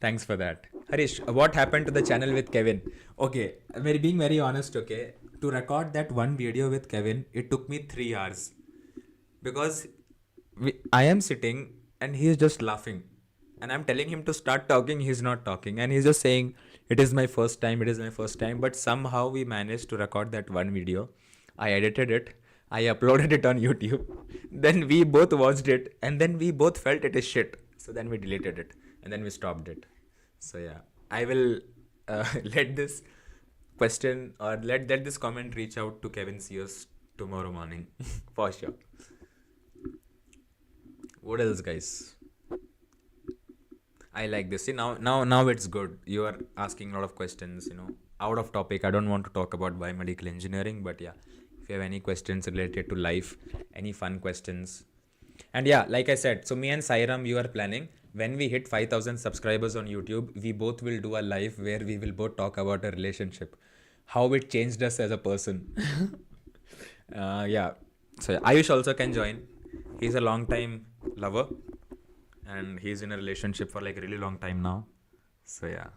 Thanks for that. Harish, what happened to the channel with Kevin? Okay, being very honest, okay, to record that one video with Kevin, it took me 3 hours, because I am sitting and he is just laughing, and I'm telling him to start talking. He's not talking, and he's just saying, "It is my first time. It is my first time." But somehow we managed to record that one video. I edited it. I uploaded it on YouTube. Then we both watched it, and then we both felt it is shit. So then we deleted it, and then we stopped it. So yeah, I will let this question, or let this comment reach out to Kevin's ears tomorrow morning for sure. What else, guys? I like this. See, now it's good. You are asking a lot of questions, out of topic. I don't want to talk about biomedical engineering, but yeah, if you have any questions related to life, any fun questions. And yeah, like I said, so me and Sairam, you are planning, when we hit 5,000 subscribers on YouTube, we both will do a live where we will both talk about a relationship, how it changed us as a person. Yeah. So Ayush also can join. He's a long time lover, and he's in a relationship for like a really long time now. So yeah,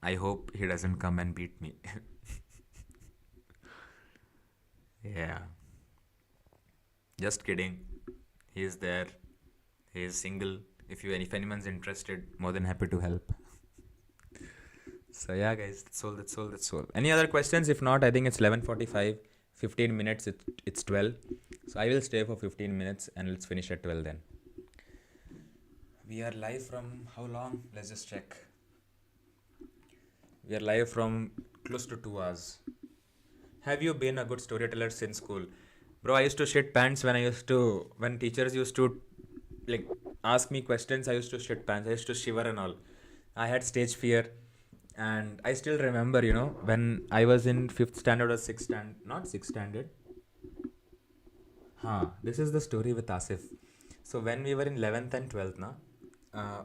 I hope he doesn't come and beat me. Yeah, just kidding. He's there. He's single. If anyone's interested, more than happy to help. So yeah, guys, that's all. Any other questions? If not, I think it's 11:45. 15 minutes. It's 12. So I will stay for 15 minutes, and let's finish at 12 then. We are live from how long? Let's just check. We are live from close to 2 hours. Have you been a good storyteller since school? Bro, I used to shit pants when teachers used to like ask me questions. I used to shit pants. I used to shiver and all. I had stage fear. And I still remember, when I was in 5th standard or 6th standard, not 6th standard. This is the story with Asif. So when we were in 11th and 12th,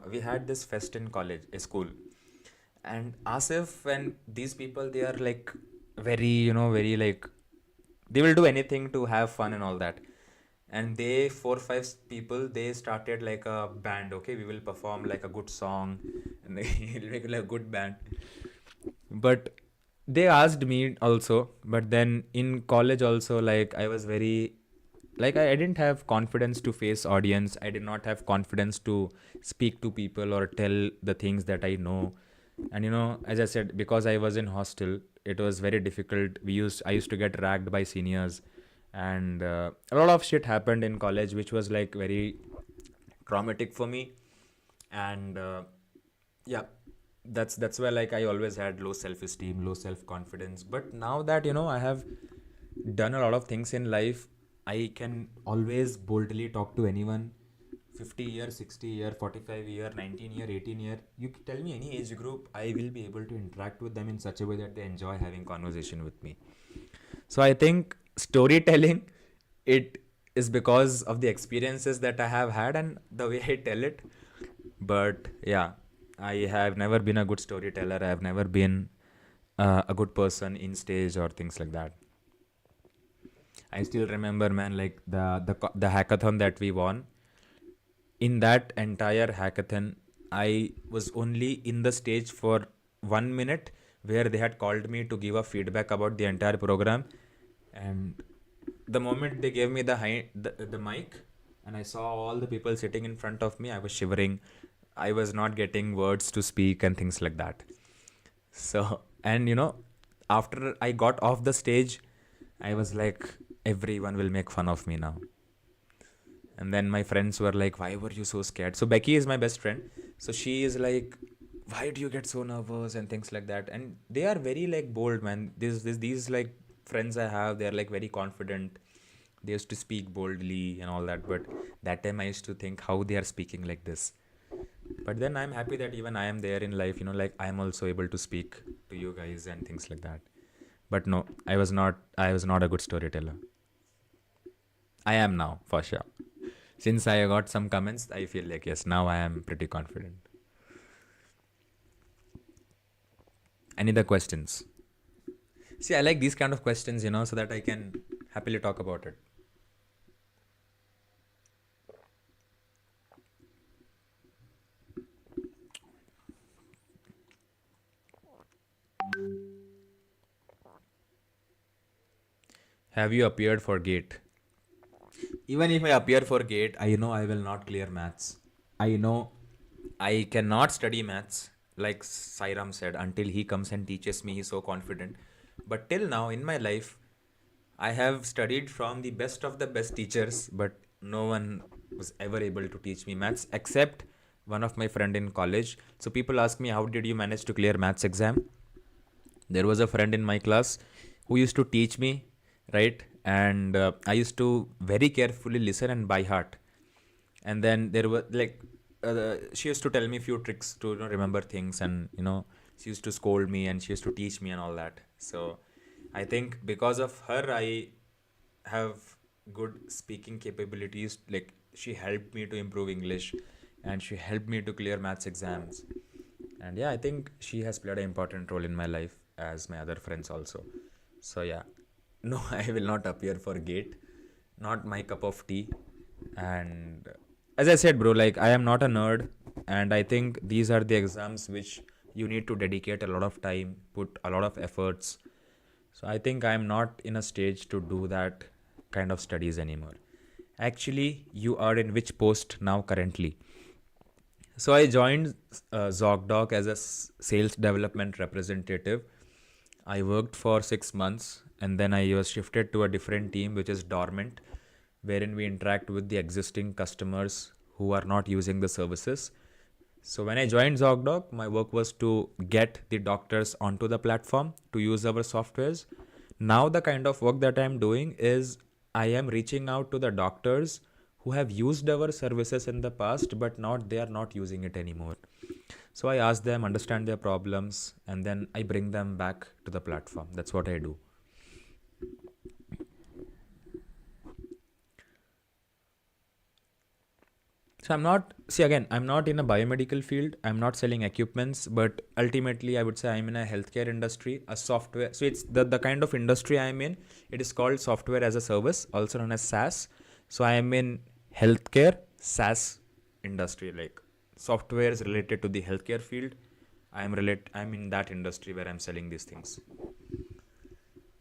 we had this fest in college, a school. And Asif and these people, they are like very like, they will do anything to have fun and all that. And they, 4 5 people, they started like a band. Okay, we will perform like a good song, and they will make like a good band. But they asked me also, but then in college also, like I was very, like I didn't have confidence to face audience. I did not have confidence to speak to people or tell the things that I know. And as I said, because I was in hostel, it was very difficult. I used to get ragged by seniors, and a lot of shit happened in college, which was like very traumatic for me. And yeah, that's why like I always had low self-esteem, low self-confidence. But now that I have done a lot of things in life, I can always boldly talk to anyone. 50 year, 60 year, 45 year, 19 year, 18 year, you can tell me any age group, I will be able to interact with them in such a way that they enjoy having conversation with me. So I think storytelling, it is because of the experiences that I have had and the way I tell it. But yeah, I have never been a good storyteller. I have never been a good person in stage or things like that. I still remember, man, like the hackathon that we won. In that entire hackathon, I was only in the stage for 1 minute, where they had called me to give a feedback about the entire program. And the moment they gave me the mic, and I saw all the people sitting in front of me, I was shivering. I was not getting words to speak and things like that. So, and after I got off the stage, I was like, everyone will make fun of me now. And then my friends were like, why were you so scared? So Becky is my best friend. So she is like, why do you get so nervous and things like that? And they are very like bold, man. These like friends I have, they're like very confident. They used to speak boldly and all that. But that time I used to think how they are speaking like this. But then I'm happy that even I am there in life, like I am also able to speak to you guys and things like that. But no, I was not a good storyteller. I am now, for sure. Since I got some comments, I feel like yes, now I am pretty confident. Any other questions? See, I like these kind of questions, so that I can happily talk about it. Have you appeared for GATE? Even if I appear for GATE, I know I will not clear maths. I know I cannot study maths, like Sairam said, until he comes and teaches me. He's so confident. But till now in my life, I have studied from the best of the best teachers, but no one was ever able to teach me maths except one of my friend in college. So people ask me, how did you manage to clear maths exam? There was a friend in my class who used to teach me, right? And I used to very carefully listen and by heart. And then there were like she used to tell me few tricks to remember things, and she used to scold me and she used to teach me and all that. So I think because of her, I have good speaking capabilities. Like she helped me to improve English, and she helped me to clear maths exams. And yeah, I think she has played an important role in my life, as my other friends also. So yeah, no, I will not appear for GATE. Not my cup of tea. And as I said, bro, like I am not a nerd, and I think these are the exams which you need to dedicate a lot of time, put a lot of efforts. So I think I am not in a stage to do that kind of studies anymore. Actually, you are in which post now currently? So I joined ZocDoc as a sales development representative. I worked for 6 months, and then I was shifted to a different team, which is dormant, wherein we interact with the existing customers who are not using the services. So when I joined ZocDoc, my work was to get the doctors onto the platform to use our softwares. Now the kind of work that I'm doing is I am reaching out to the doctors who have used our services in the past, but not they are not using it anymore. So I ask them, understand their problems, and then I bring them back to the platform. That's what I do. So I'm not in a biomedical field. I'm not selling equipments, but ultimately I would say I'm in a healthcare industry, a software. So it's the kind of industry I'm in. It is called software as a service, also known as SaaS. So I am in healthcare SaaS industry, like softwares related to the healthcare field. I'm in that industry where I'm selling these things.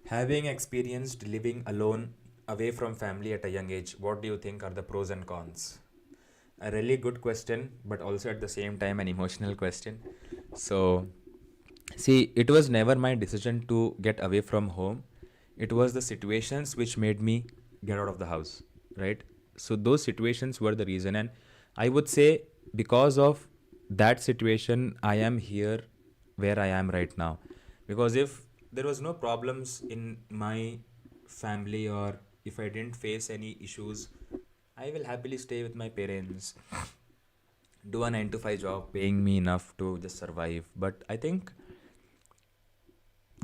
Having experienced living alone away from family at a young age, what do you think are the pros and cons? A really good question, but also at the same time an emotional question. So, see, it was never my decision to get away from home. It was the situations which made me get out of the house, right? So, those situations were the reason. And I would say, because of that situation, I am here where I am right now. Because if there was no problems in my family, or if I didn't face any issues, I will happily stay with my parents, do a 9 to 5 job paying me enough to just survive. But I think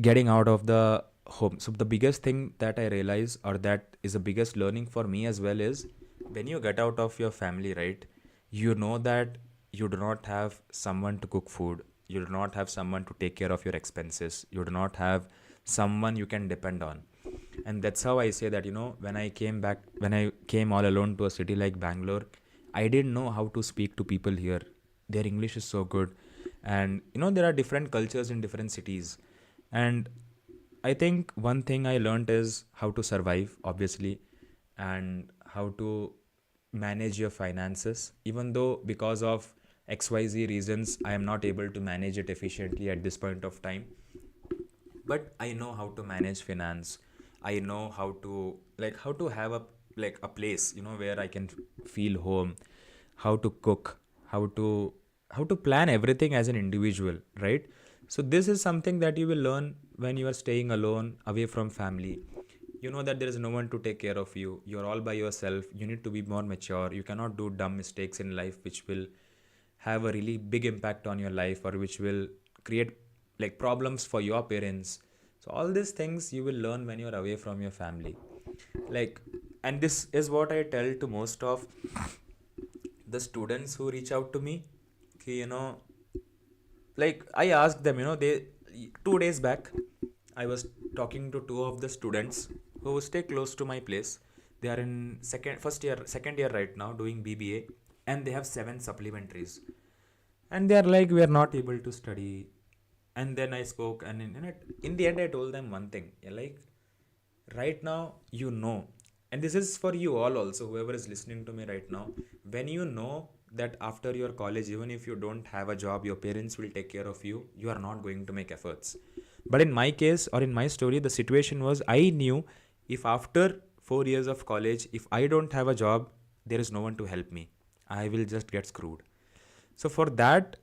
getting out of the home, so the biggest thing that I realize, or that is the biggest learning for me as well, is when you get out of your family, right, you know that you do not have someone to cook food, you do not have someone to take care of your expenses, you do not have someone you can depend on. And that's how I say that, when I came all alone to a city like Bangalore, I didn't know how to speak to people here. Their English is so good. And there are different cultures in different cities. And I think one thing I learned is how to survive, obviously, and how to manage your finances. Even though, because of XYZ reasons, I am not able to manage it efficiently at this point of time, but I know how to manage finance. I know how to have a place, where I can feel home, how to cook, how to plan everything as an individual, right? So this is something that you will learn when you are staying alone away from family. You know that there is no one to take care of you, you're all by yourself. You need to be more mature. You cannot do dumb mistakes in life which will have a really big impact on your life, or which will create problems for your parents. So all these things you will learn when you're away from your family. like and this is what I tell to most of the students who reach out to me. कि, I asked them, they 2 days back I was talking to two of the students who stay close to my place. They are in second year right now, doing BBA, and they have 7 supplementaries. And they are like, we are not able to study. And then I spoke, and in the end I told them one thing. Yeah, right now, and this is for you all also, whoever is listening to me right now. When you know that after your college, even if you don't have a job, your parents will take care of you, you are not going to make efforts. But in my case, or in my story, the situation was, I knew if after 4 years of college, if I don't have a job, there is no one to help me. I will just get screwed. So for that,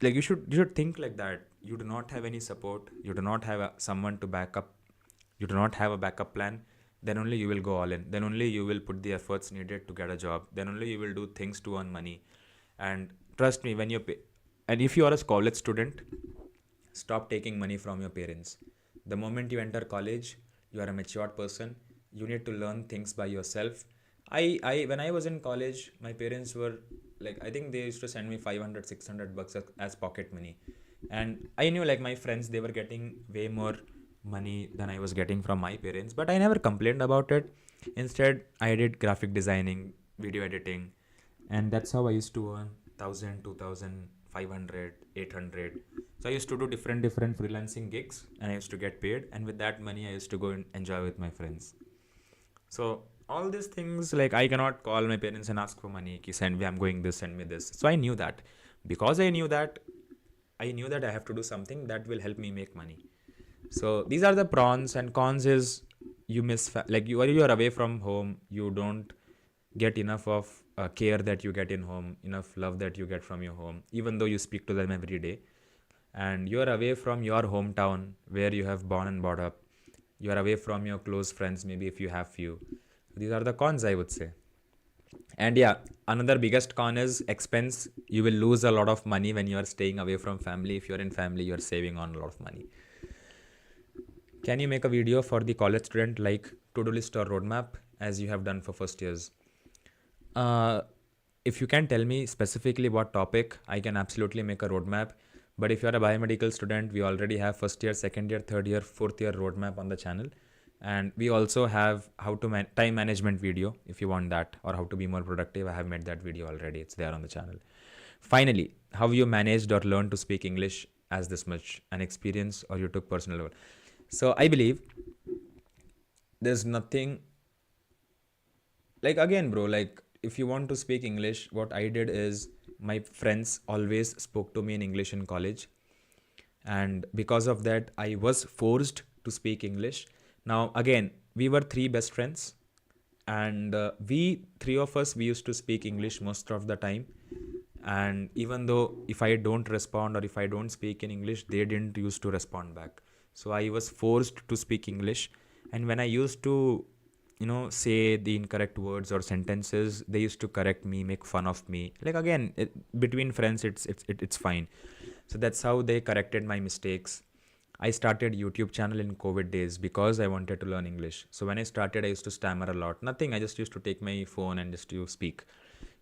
you should think like that. You do not have any support, you do not have someone to back up, you do not have a backup plan. Then only you will go all in, then only you will put the efforts needed to get a job, then only you will do things to earn money. And trust me, and if you are a college student, stop taking money from your parents. The moment you enter college, you are a matured person, you need to learn things by yourself. I when I was in college, my parents were I think they used to send me 500 $600 as pocket money. And I knew my friends, they were getting way more money than I was getting from my parents, but I never complained about it. Instead, I did graphic designing, video editing, and that's how I used to earn 1000, 2000, 500, 800. So I used to do different freelancing gigs, and I used to get paid, and with that money I used to go and enjoy with my friends. So all these things, I cannot call my parents and ask for money, ki send me, I'm going this, send me this. So I knew that. Because I knew that, I have to do something that will help me make money. So these are the pros. And cons is, you miss you are away from home, you don't get enough of care that you get in home, enough love that you get from your home, even though you speak to them every day. And you are away from your hometown where you have born and brought up. You are away from your close friends, maybe if you have few. These are the cons, I would say. And yeah, another biggest con is expense. You will lose a lot of money when you are staying away from family. If you're in family, you're saving on a lot of money. Can you make a video for the college student, like to-do list or roadmap, as you have done for first years? If you can tell me specifically what topic, I can absolutely make a roadmap. But if you're a biomedical student, we already have first year, second year, third year, fourth year roadmap on the channel. And we also have how to time management video, if you want that, or how to be more productive. I have made that video already. It's there on the channel. Finally, how you managed or learned to speak English as this much, an experience or you took personal level. So I believe there's nothing like, again, bro, like if you want to speak English, what I did is my friends always spoke to me in English in college, and because of that I was forced to speak English. Now again, we were three best friends, and we three of us, we used to speak English most of the time. And even though if I don't respond or if I don't speak in English, they didn't used to respond back, so I was forced to speak English. And when I used to, say the incorrect words or sentences, they used to correct me, make fun of me. Like, again, between friends, it's fine. So that's how they corrected my mistakes. I started YouTube channel in COVID days because I wanted to learn English. So when I started, I used to stammer a lot. Nothing, I just used to take my phone and just to speak.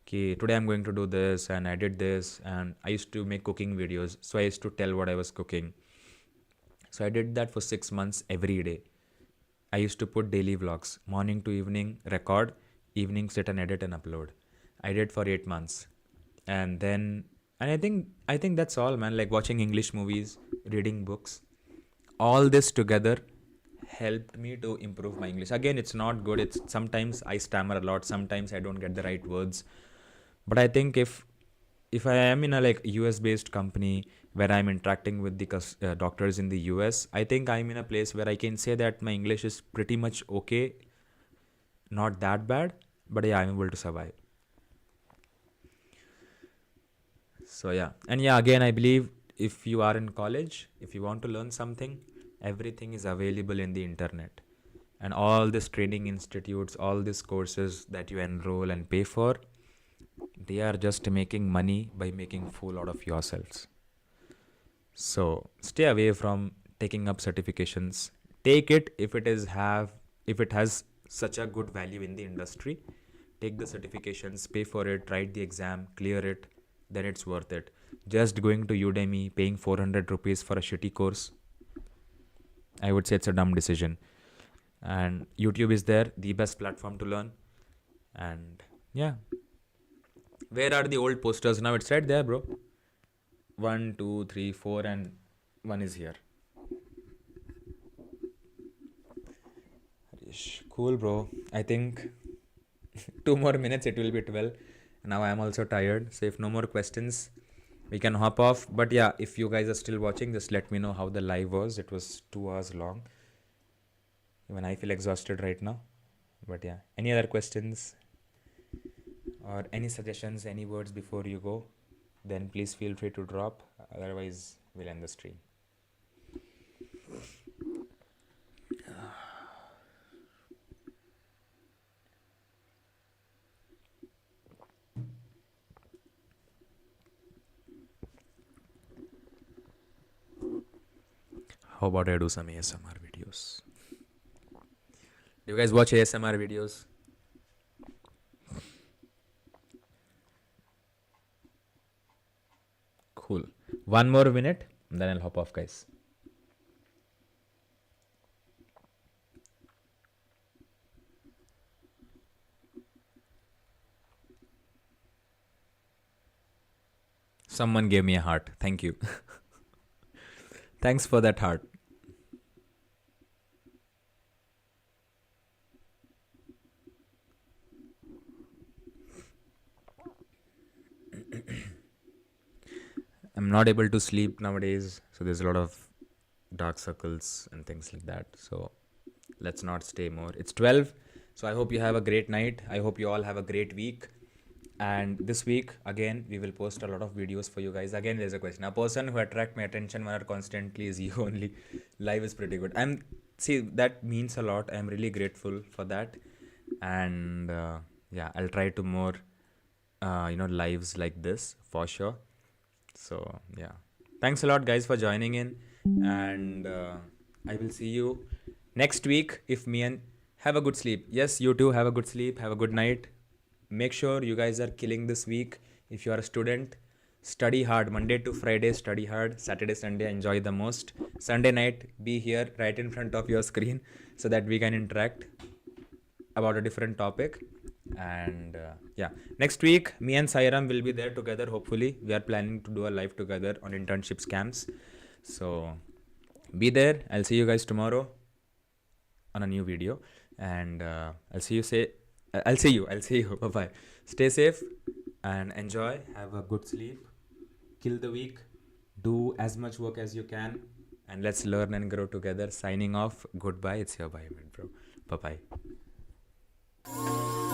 Okay, today I'm going to do this and I did this, and I used to make cooking videos. So I used to tell what I was cooking. So I did that for 6 months every day. I used to put daily vlogs, morning to evening, record, evening sit and edit and upload. I did for 8 months. And then, and I think that's all, man. Like watching English movies, reading books, all this together helped me to improve my English. Again, it's not good. It's sometimes I stammer a lot, sometimes I don't get the right words. But I think if I am in a like US based company where I'm interacting with the doctors in the US, I think I'm in a place where I can say that my English is pretty much okay, not that bad, but yeah, I'm able to survive. So yeah, and yeah, again, I believe if you are in college, if you want to learn something, everything is available in the internet. And all these training institutes, all these courses that you enroll and pay for, they are just making money by making fool out of yourselves. So stay away from taking up certifications. Take it if it has such a good value in the industry. Take the certifications, pay for it, write the exam, clear it, then it's worth it. Just going to Udemy, paying 400 rupees for a shitty course, I would say it's a dumb decision. And YouTube is there, the best platform to learn. And yeah, where are the old posters now? It's right there, bro. 1, 2, 3, 4, and 1 is here. Harish, cool, bro. I think 2 more minutes, it will be 12. Now I am also tired. So if no more questions, we can hop off. But yeah, if you guys are still watching, just let me know how the live was. It was 2 hours long. Even I feel exhausted right now. But yeah, any other questions or any suggestions, any words before you go, then please feel free to drop. Otherwise, we'll end the stream. How about I do some ASMR videos? Do you guys watch ASMR videos? Cool. 1 more minute, then I'll hop off, guys. Someone gave me a heart. Thank you. Thanks for that heart. I'm not able to sleep nowadays, so there's a lot of dark circles and things like that. So let's not stay more. It's 12, so I hope you have a great night. I hope you all have a great week. And this week, again, we will post a lot of videos for you guys. Again, there's a question. A person who attract my attention more constantly is you only. Live is pretty good. See, that means a lot. I'm really grateful for that. And yeah, I'll try to more, lives like this for sure. So yeah, thanks a lot, guys, for joining in. And I will see you next week. If me and have a good sleep. Yes, you too, have a good sleep. Have a good night. Make sure you guys are killing this week. If you are a student, study hard. Monday to Friday, study hard. Saturday, Sunday, enjoy the most. Sunday night, be here right in front of your screen so that we can interact about a different topic. And yeah, next week me and Sairam will be there together. Hopefully, we are planning to do a live together on internship scams. So be there. I'll see you guys tomorrow on a new video, and I'll see you. I'll see you. Bye bye. Stay safe and enjoy. Have a good sleep. Kill the week. Do as much work as you can, and let's learn and grow together. Signing off. Goodbye. It's your Biomed, bro. Bye bye.